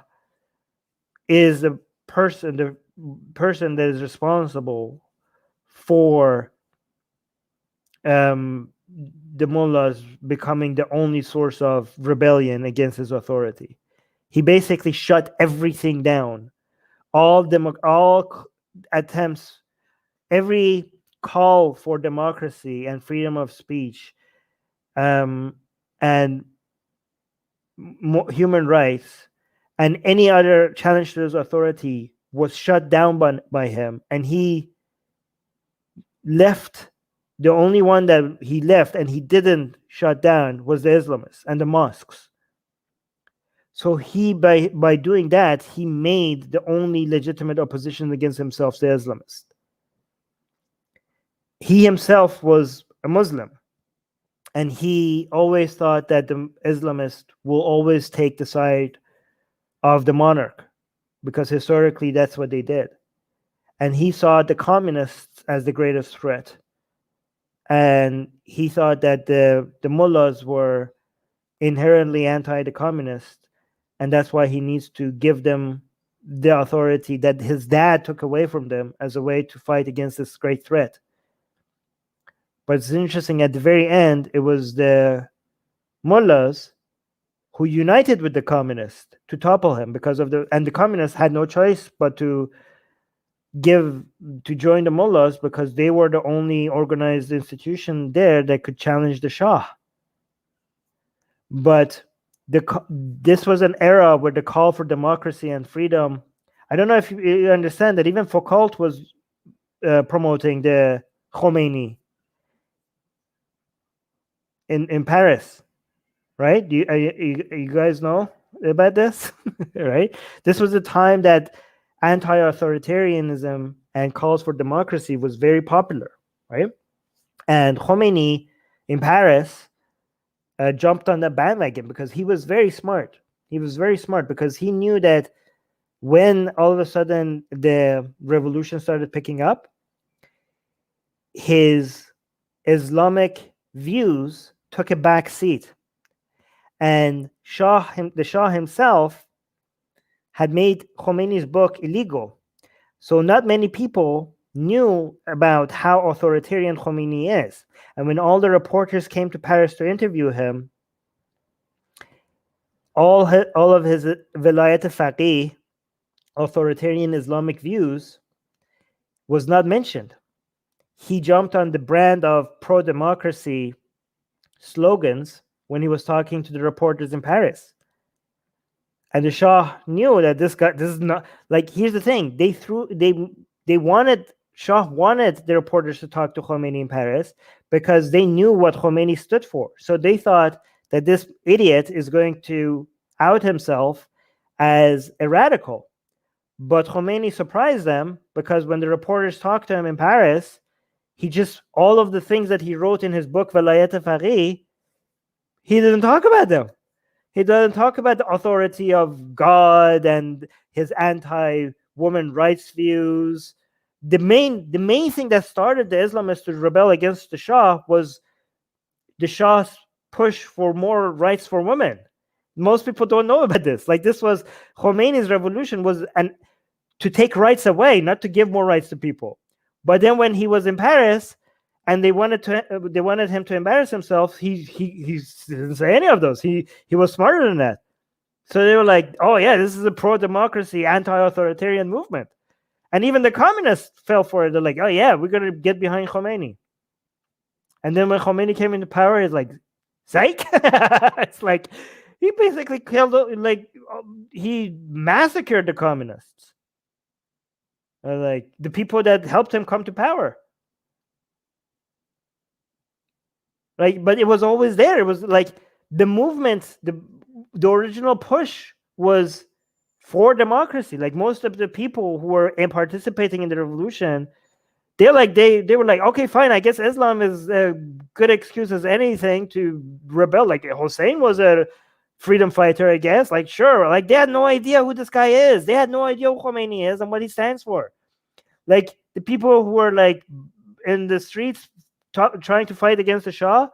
is the person that is responsible for the mullahs becoming the only source of rebellion against his authority. He basically shut everything down. All attempts, every call for democracy and freedom of speech, and human rights, and any other challenge to his authority was shut down by him, and he left. The only one that he left and he didn't shut down was the Islamists and the mosques. So he, by doing that, he made the only legitimate opposition against himself the Islamist. He himself was a Muslim, and he always thought that the Islamist will always take the side of the monarch, because historically that's what they did. And he saw the communists as the greatest threat. And he thought that the mullahs were inherently anti the communists, and that's why he needs to give them the authority that his dad took away from them as a way to fight against this great threat. But it's interesting, at the very end, it was the mullahs who united with the communists to topple him, and the communists had no choice but to join the mullahs, because they were the only organized institution there that could challenge the Shah. But this was an era where the call for democracy and freedom, I don't know if you understand that even Foucault was promoting the Khomeini in Paris, right? You guys know about this? Right? This was a time that anti-authoritarianism and calls for democracy was very popular, right? And Khomeini in Paris jumped on the bandwagon because he was very smart. He was very smart because he knew that when all of a sudden the revolution started picking up, his Islamic views took a back seat. And the Shah himself had made Khomeini's book illegal. So not many people knew about how authoritarian Khomeini is. And when all the reporters came to Paris to interview him, all of his Vilayat al-Faqih, authoritarian Islamic views, was not mentioned. He jumped on the brand of pro-democracy slogans when he was talking to the reporters in Paris. And the Shah knew that this is not, like, here's the thing. Shah wanted the reporters to talk to Khomeini in Paris because they knew what Khomeini stood for. So they thought that this idiot is going to out himself as a radical. But Khomeini surprised them, because when the reporters talked to him in Paris, all of the things that he wrote in his book, Vilayat al-Faqih, he didn't talk about them. He doesn't talk about the authority of God and his anti-woman rights views. The main thing that started the Islamists to rebel against the Shah was the Shah's push for more rights for women. Most people don't know about this. Like, this was Khomeini's revolution, was to take rights away, not to give more rights to people. But then when he was in Paris and they wanted him to embarrass himself, he didn't say any of those. He was smarter than that. So they were like, oh yeah, this is a pro-democracy, anti-authoritarian movement. And even the communists fell for it. They're like, oh yeah, we're going to get behind Khomeini. And then when Khomeini came into power, it's like, psych. It's like, he basically he massacred the communists. Like, the people that helped him come to power. Like, but it was always there. It was like the movement, the original push was for democracy. Like, most of the people who were participating in the revolution, they were like, okay, fine, I guess Islam is a good excuse as anything to rebel. Like, Hussein was a freedom fighter, I guess. Like, sure. Like, they had no idea who this guy is. They had no idea who Khomeini is and what he stands for. Like, the people who were like in the streets trying to fight against the Shah,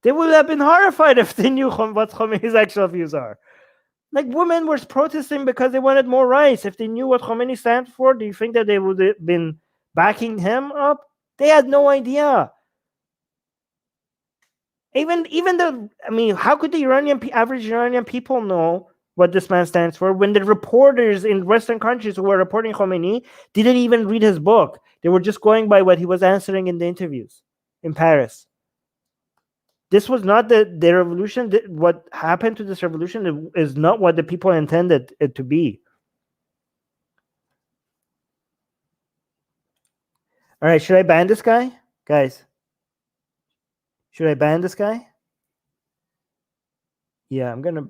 They would have been horrified if they knew what Khomeini's actual views are. Like, women were protesting because they wanted more rights. If they knew what Khomeini stands for, do you think that they would have been backing him up? They had no idea. Even the, I mean, how could the average Iranian people know what this man stands for when the reporters in Western countries who were reporting Khomeini didn't even read his book? They were just going by what he was answering in the interviews in Paris. This was not the revolution. What happened to this revolution is not what the people intended it to be. All right, should I ban this guy? Guys, should I ban this guy? Yeah, I'm gonna.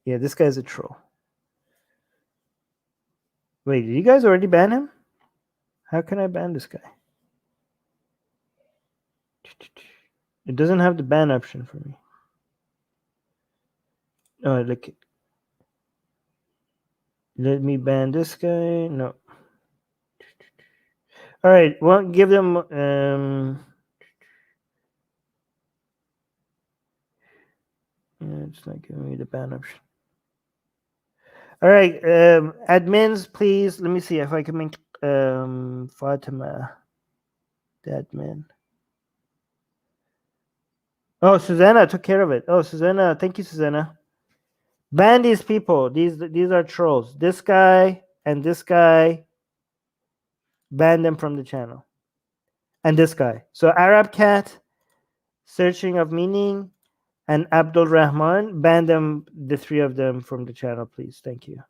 Yeah, this guy's a troll. Wait, did you guys already ban him? How can I ban this guy? It doesn't have the ban option for me. Oh, look. Let me ban this guy. No. All right. Well, give them. Yeah, it's not giving me the ban option. All right, admins, please. Let me see if I can make Fatima the admin. Oh, Susanna took care of it. Oh, Susanna, thank you, Susanna. Ban these people. These are trolls. This guy and this guy. Ban them from the channel. And this guy. So Arab Cat, Searching of Meaning, and Abdul Rahman, ban them, the three of them, from the channel, please. Thank you.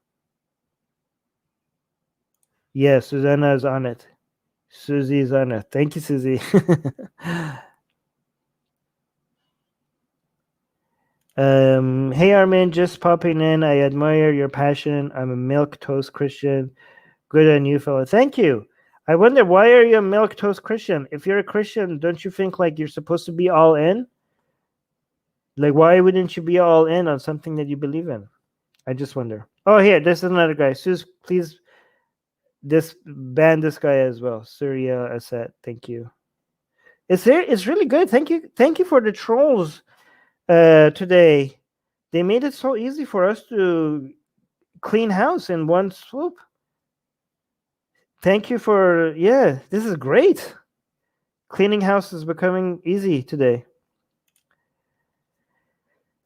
Yes, Susanna is on it. Susie is on it. Thank you, Susie. Hey, Armin, just popping in. I admire your passion. I'm a milk toast Christian. Good on you, fella. Thank you. I wonder, why are you a milk toast Christian? If you're a Christian, don't you think like you're supposed to be all in? Like, why wouldn't you be all in on something that you believe in? I just wonder. Oh, here, this is another guy. Sus, please, ban this guy as well. Surya Assad. Thank you. It's really good. Thank you for the trolls today. They made it so easy for us to clean house in one swoop. Thank you for, yeah, this is great. Cleaning house is becoming easy today.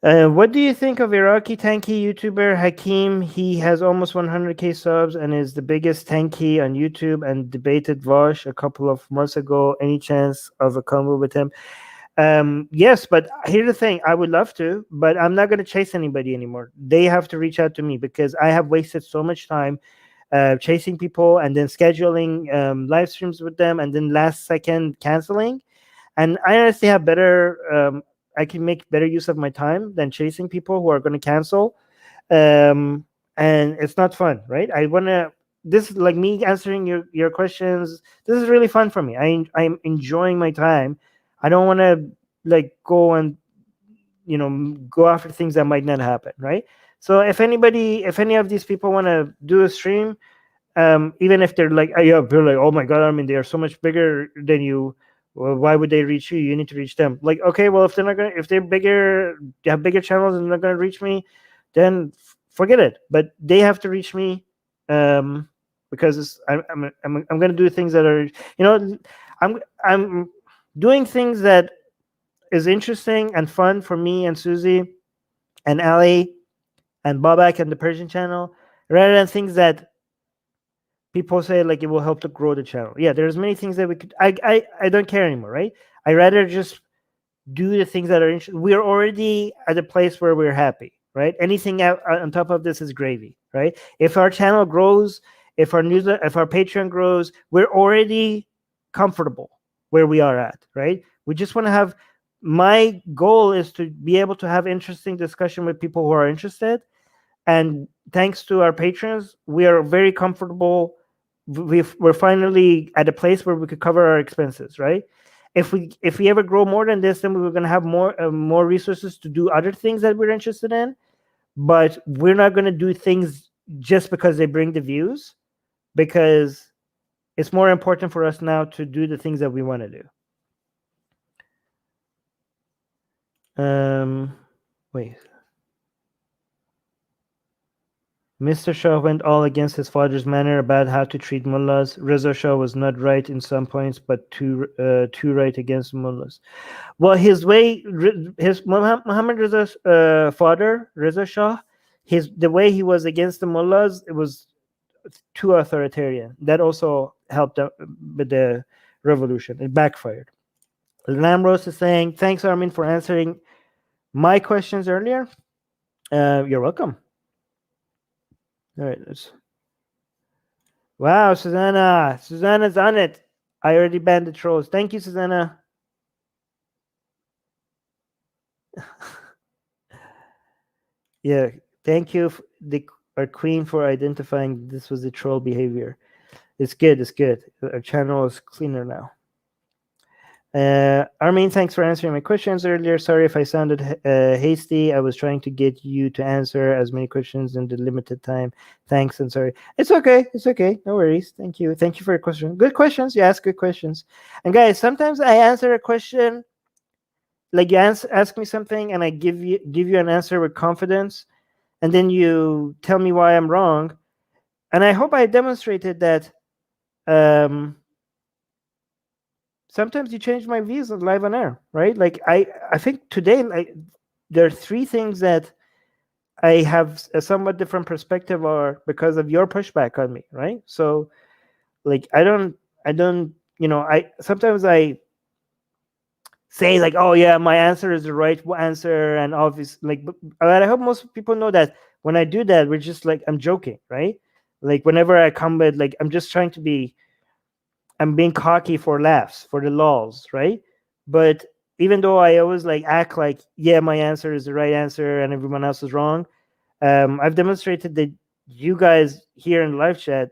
What do you think of Iraqi tanky YouTuber Hakim? He has almost 100k subs and is the biggest tanky on YouTube and debated Vosh a couple of months ago. Any chance of a combo with him? Yes, but here's the thing. I would love to, but I'm not going to chase anybody anymore. They have to reach out to me because I have wasted so much time chasing people and then scheduling live streams with them and then last second canceling. And I honestly have better... I can make better use of my time than chasing people who are going to cancel. And it's not fun, right? I want to... This is like me answering your questions. This is really fun for me. I'm enjoying my time. I don't want to like go and go after things that might not happen, right? So if any of these people want to do a stream, even if they're like, oh my god, I mean, they are so much bigger than you. Well, why would they reach you? You need to reach them. Like, okay, well, if they're bigger, they have bigger channels and they're not gonna reach me, then forget it. But they have to reach me, because I'm gonna do things that are, I'm doing things that is interesting and fun for me and Susie and Ali and Babak and the Persian channel, rather than things that people say like it will help to grow the channel. Yeah, there's many things that we could... I don't care anymore, right? I rather just do the things that are interesting. We're already at a place where we're happy, right? Anything out on top of this is gravy, right? If our channel grows, if our Patreon grows, we're already comfortable where we are at, right? We just want to have... My goal is to be able to have interesting discussion with people who are interested, and thanks to our patrons, we are very comfortable. We're finally at a place where we could cover our expenses, right? If we ever grow more than this, then we're going to have more resources to do other things that we're interested in. But we're not going to do things just because they bring the views, because it's more important for us now to do the things that we want to do. Wait. Mr. Shah went all against his father's manner about how to treat mullahs. Reza Shah was not right in some points, but too right against mullahs. Well, his way, his Muhammad Reza's father, Reza Shah, the way he was against the mullahs, it was too authoritarian. That also helped with the revolution. It backfired. Lamros is saying, thanks, Armin, for answering my questions earlier. You're welcome. All right. Wow, Susanna. Susanna's on it. I already banned the trolls. Thank you, Susanna. Yeah, thank you, our queen, for identifying this was the troll behavior. It's good. It's good. Our channel is cleaner now. Armin, thanks for answering my questions earlier. Sorry if I sounded hasty. I was trying to get you to answer as many questions in the limited time. Thanks and sorry. It's okay. It's okay. No worries. Thank you. Thank you for your question. Good questions. You ask good questions. And guys, sometimes I answer a question, like you ask me something, and I give you an answer with confidence, and then you tell me why I'm wrong. And I hope I demonstrated that. Sometimes you change my views live on air, right? Like I think today, like, there are three things that I have a somewhat different perspective or because of your pushback on me, right? So like I don't I sometimes I say like, oh yeah, my answer is the right answer, and obvious like, but I hope most people know that when I do that, we're just like, I'm joking, right? Like whenever I come with, like, I'm just trying to be, I'm being cocky for laughs, for the lols, right? But even though I always like act like, yeah, my answer is the right answer and everyone else is wrong, I've demonstrated that you guys here in the live chat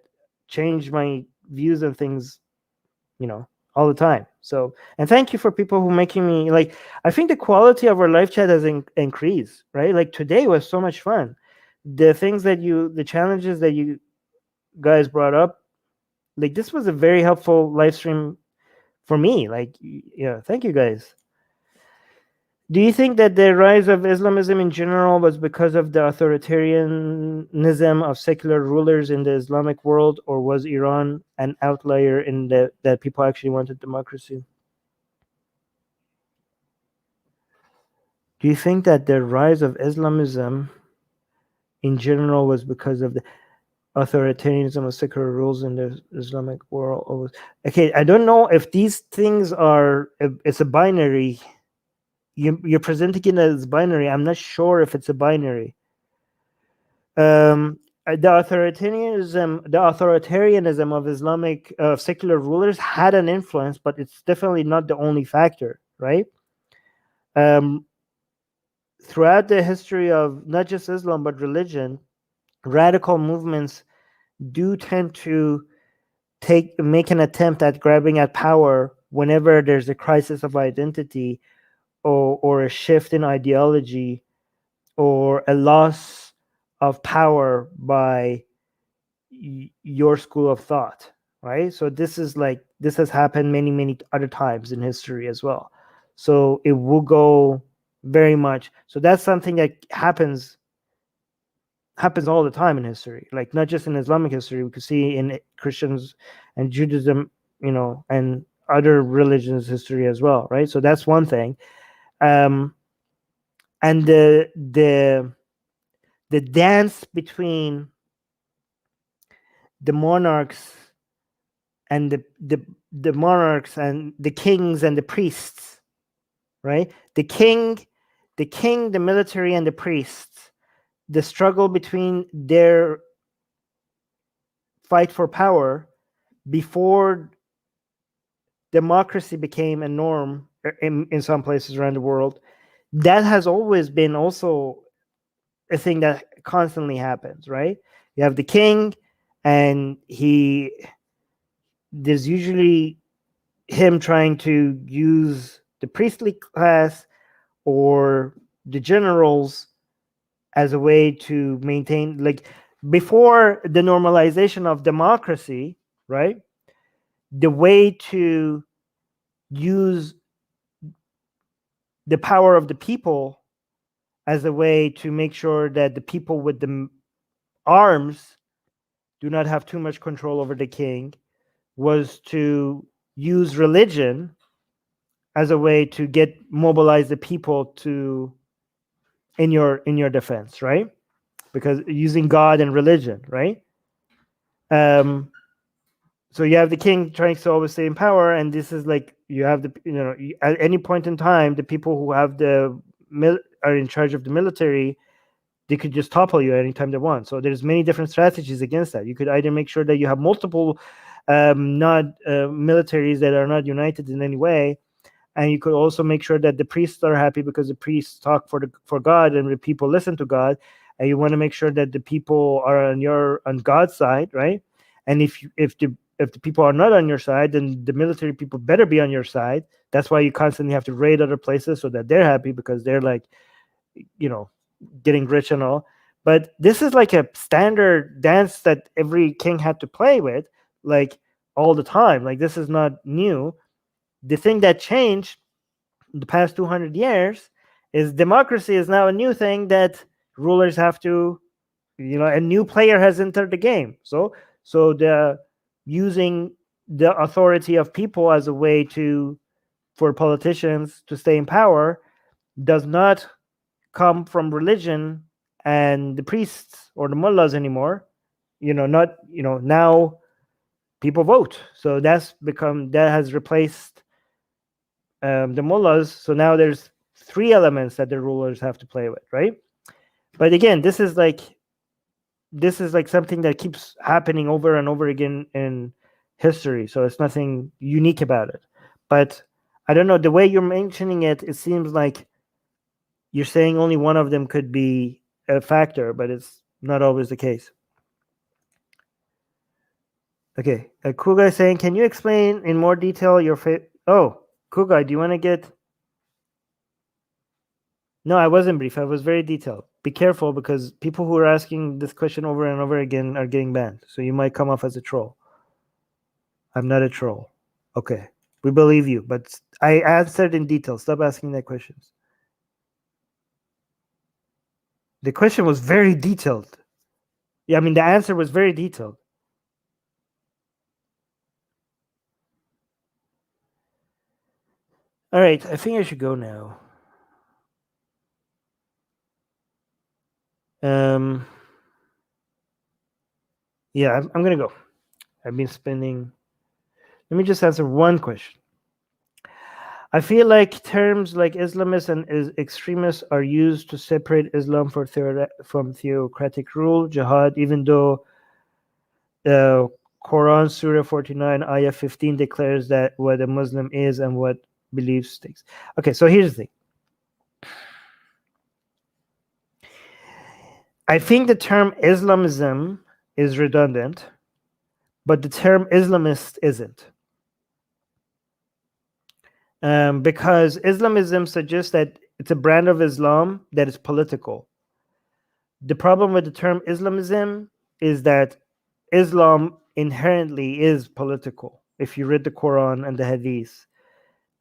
change my views on things, all the time. So, and thank you for people who making me like. I think the quality of our live chat has increased, right? Like today was so much fun. The challenges that you guys brought up, like this was a very helpful live stream for me. Like, yeah, thank you guys. Do you think that the rise of Islamism in general was because of the authoritarianism of secular rulers in the Islamic world, or was Iran an outlier in that people actually wanted democracy? Do you think that the rise of Islamism in general was because of the authoritarianism of secular rules in the Islamic world? Okay, I don't know if these things are, it's a binary. You're presenting it as binary. I'm not sure if it's a binary. The authoritarianism of Islamic secular rulers had an influence, but it's definitely not the only factor, right? Throughout the history of not just Islam but religion, radical movements do tend to make an attempt at grabbing at power whenever there's a crisis of identity, or a shift in ideology, or a loss of power by your school of thought, right? So this has happened many other times in history as well. So it will go very much. So that's something that happens all the time in history, like not just in Islamic history. We could see in Christians and Judaism, and other religions' history as well, right? So that's one thing. And the dance between the monarchs and the monarchs and the kings and the priests, right? The king, the military, and the priests, the struggle between their fight for power before democracy became a norm in some places around the world, that has always been also a thing that constantly happens, right? You have the king, and there's usually him trying to use the priestly class or the generals as a way to maintain, like, before the normalization of democracy, right? The way to use the power of the people as a way to make sure that the people with the arms do not have too much control over the king, was to use religion as a way to mobilize the people to in your defense, right? Because using God and religion, right? So you have the king trying to always stay in power, and this is like you have at any point in time, the people who have are in charge of the military, they could just topple you anytime they want. So there's many different strategies against that. You could either make sure that you have multiple not militaries that are not united in any way, and you could also make sure that the priests are happy because the priests talk for God and the people listen to God, and you want to make sure that the people are on God's side, right? And if the people are not on your side, then the military people better be on your side. That's why you constantly have to raid other places so that they're happy, because they're like, getting rich and all. But this is like a standard dance that every king had to play with, like all the time. Like this is not new. The thing that changed in the past 200 years is democracy is now a new thing that rulers have to, a new player has entered the game. So the using the authority of people as a way for politicians to stay in power does not come from religion and the priests or the mullahs anymore. Now people vote. So that has replaced the mullahs. So now there's three elements that the rulers have to play with, right? But again, this is like something that keeps happening over and over again in history. So it's nothing unique about it. But I don't know, the way you're mentioning it, it seems like you're saying only one of them could be a factor, but it's not always the case. Okay, Kugai is saying, can you explain in more detail your Kugai, do you want to get... No, I wasn't brief. I was very detailed. Be careful, because people who are asking this question over and over again are getting banned. So you might come off as a troll. I'm not a troll. Okay, we believe you, but I answered in detail. Stop asking that questions. The question was very detailed. Yeah, I mean, the answer was very detailed. All right, I think I should go now. Yeah, I'm gonna go. I've been spending... Let me just answer one question. I feel like terms like Islamist and extremists are used to separate Islam from theocratic rule, jihad, even though the Quran, Surah 49, Ayah 15 declares that what a Muslim is and what beliefs takes. Okay, so here's the thing. I think the term Islamism is redundant, but the term Islamist isn't. Because Islamism suggests that it's a brand of Islam that is political. The problem with the term Islamism is that Islam inherently is political. If you read the Quran and the Hadith,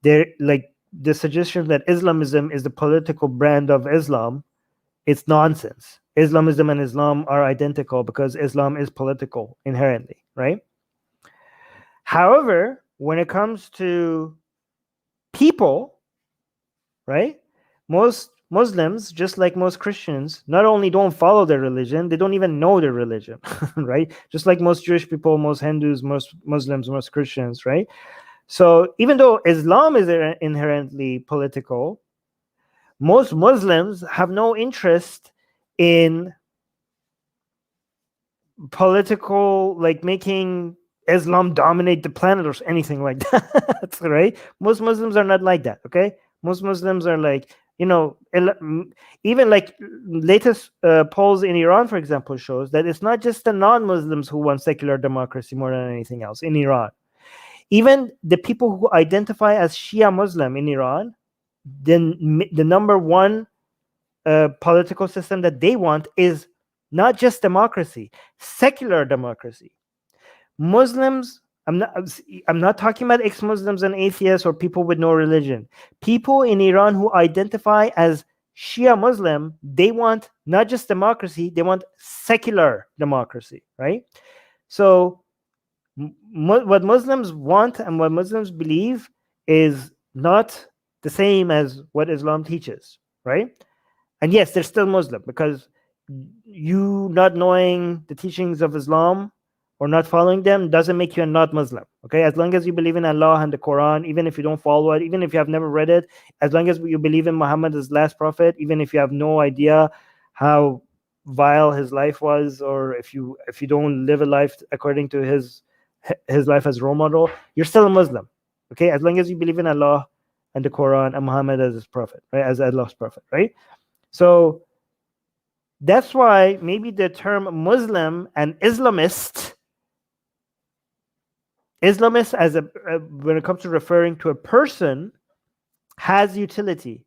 the suggestion that Islamism is the political brand of Islam, it's nonsense. Islamism and Islam are identical because Islam is political inherently, right? However, when it comes to people, right? Most Muslims, just like most Christians, not only don't follow their religion, they don't even know their religion, right? Just like most Jewish people, most Hindus, most Muslims, most Christians, right? So even though Islam is inherently political, most Muslims have no interest in political, like making Islam dominate the planet or anything like that, right? Most Muslims are not like that, okay? Most Muslims are like, even like latest polls in Iran, for example, shows that it's not just the non-Muslims who want secular democracy more than anything else in Iran. Even the people who identify as Shia Muslim in Iran, then the number one political system that they want is not just democracy, secular democracy. Muslims I'm not talking about ex-Muslims and atheists or people with no religion. People in Iran who identify as Shia Muslim, they want not just democracy, they want secular democracy, right? So what Muslims want and what Muslims believe is not the same as what Islam teaches, right? And yes, they're still Muslim, because you not knowing the teachings of Islam or not following them doesn't make you a not Muslim. Okay, as long as you believe in Allah and the Quran, even if you don't follow it, even if you have never read it, as long as you believe in Muhammad as last prophet, even if you have no idea how vile his life was, or if you don't live a life according to his life as role model, you're still a Muslim. Okay, as long as you believe in Allah and the Quran and Muhammad as his prophet, right, as Allah's prophet, right? So that's why maybe the term Muslim and Islamist as when it comes to referring to a person has utility,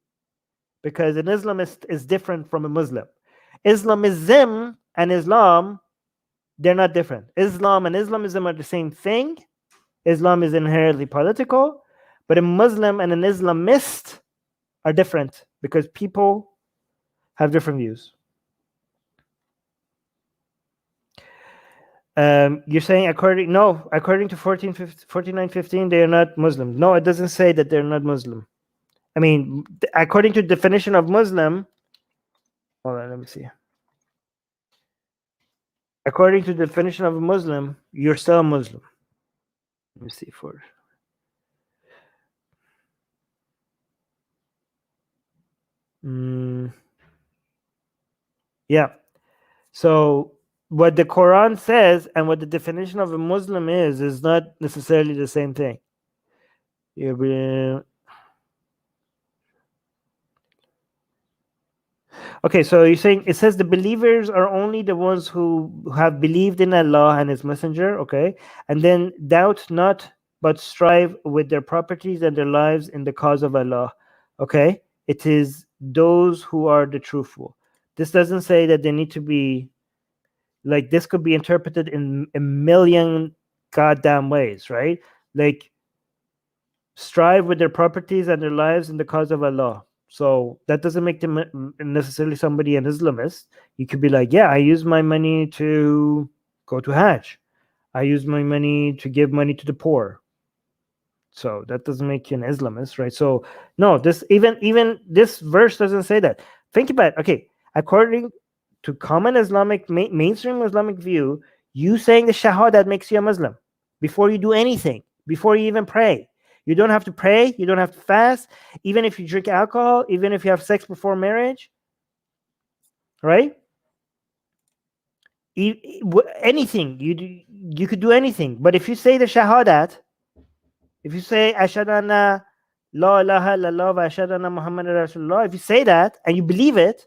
because an Islamist is different from a Muslim. Islamism and Islam, they're not different. Islam and Islamism are the same thing. Islam is inherently political, but a Muslim and an Islamist are different because people have different views. You're saying according to 4915, they are not Muslim. No, it doesn't say that they're not Muslim. I mean, according to definition of Muslim, hold on, let me see. According to the definition of a Muslim, you're still a Muslim. Let me see for. Yeah. So what the Quran says and what the definition of a Muslim is not necessarily the same thing. Okay, so you're saying it says the believers are only the ones who have believed in Allah and His Messenger, okay? And then doubt not, but strive with their properties and their lives in the cause of Allah, okay? It is those who are the truthful. This doesn't say that they need to be, like, this could be interpreted in a million goddamn ways, right? Like, strive with their properties and their lives in the cause of Allah. So that doesn't make them necessarily somebody an Islamist. You could be like, yeah, I use my money to go to Hajj. I use my money to give money to the poor. So that doesn't make you an Islamist, right? So no, this even this verse doesn't say that. Think about it. Okay, according to common Islamic mainstream Islamic view, you saying the Shahada makes you a Muslim before you do anything, before you even pray. You don't have to pray. You don't have to fast. Even if you drink alcohol, even if you have sex before marriage, right? Anything you could do anything. But if you say the Shahadat, if you say Ashhadu anna la ilaha illallah wa ashhadu anna Muhammadan Rasulullah, if you say that and you believe it,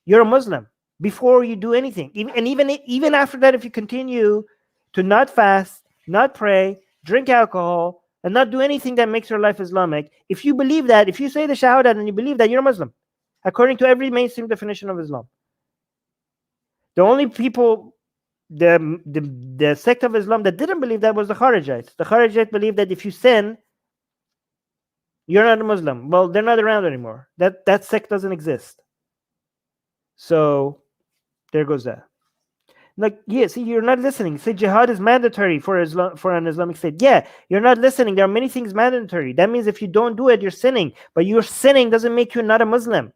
you're a Muslim before you do anything. Even after that, if you continue to not fast, not pray, drink alcohol, and not do anything that makes your life Islamic, if you believe that, if you say the Shahadat and you believe that, you're a Muslim, according to every mainstream definition of Islam. The only people, the sect of Islam that didn't believe that was the Kharijites. The Kharijites believed that if you sin, you're not a Muslim. Well, they're not around anymore. That sect doesn't exist. So there goes that. Like, yeah, see, you're not listening. Say jihad is mandatory for an Islamic state. Yeah, you're not listening. There are many things mandatory. That means if you don't do it, you're sinning. But your sinning doesn't make you not a Muslim.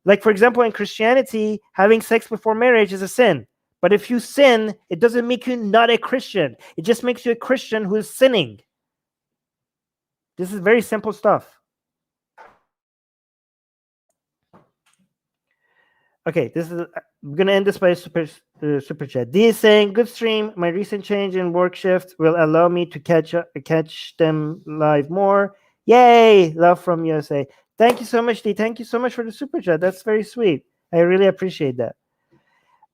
Like, for example, in Christianity, having sex before marriage is a sin. But if you sin, it doesn't make you not a Christian. It just makes you a Christian who is sinning. This is very simple stuff. Okay, I'm gonna end this by a super chat. D is saying, "Good stream. My recent change in work shift will allow me to catch them live more. Yay! Love from USA. Thank you so much, D. Thank you so much for the super chat. That's very sweet. I really appreciate that.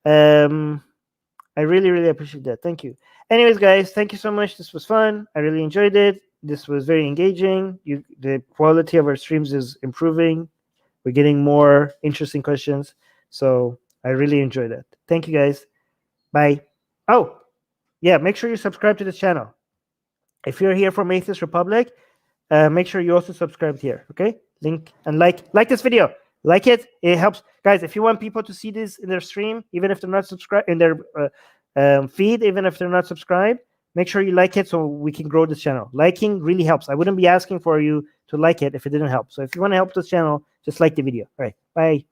I really, really appreciate that. Thank you. Anyways, guys, thank you so much. This was fun. I really enjoyed it. This was very engaging. The quality of our streams is improving. We're getting more interesting questions. So I really enjoyed it. Thank you, guys. Bye. Oh, yeah, make sure you subscribe to this channel. If you're here from Atheist Republic, make sure you also subscribe here. Okay, link and like this video. Like it. It helps, guys. If you want people to see this in their stream, even if they're not subscribed, in their feed, even if they're not subscribed, make sure you like it so we can grow this channel. Liking really helps. I wouldn't be asking for you to like it if it didn't help. So if you want to help this channel, just like the video. All right, bye.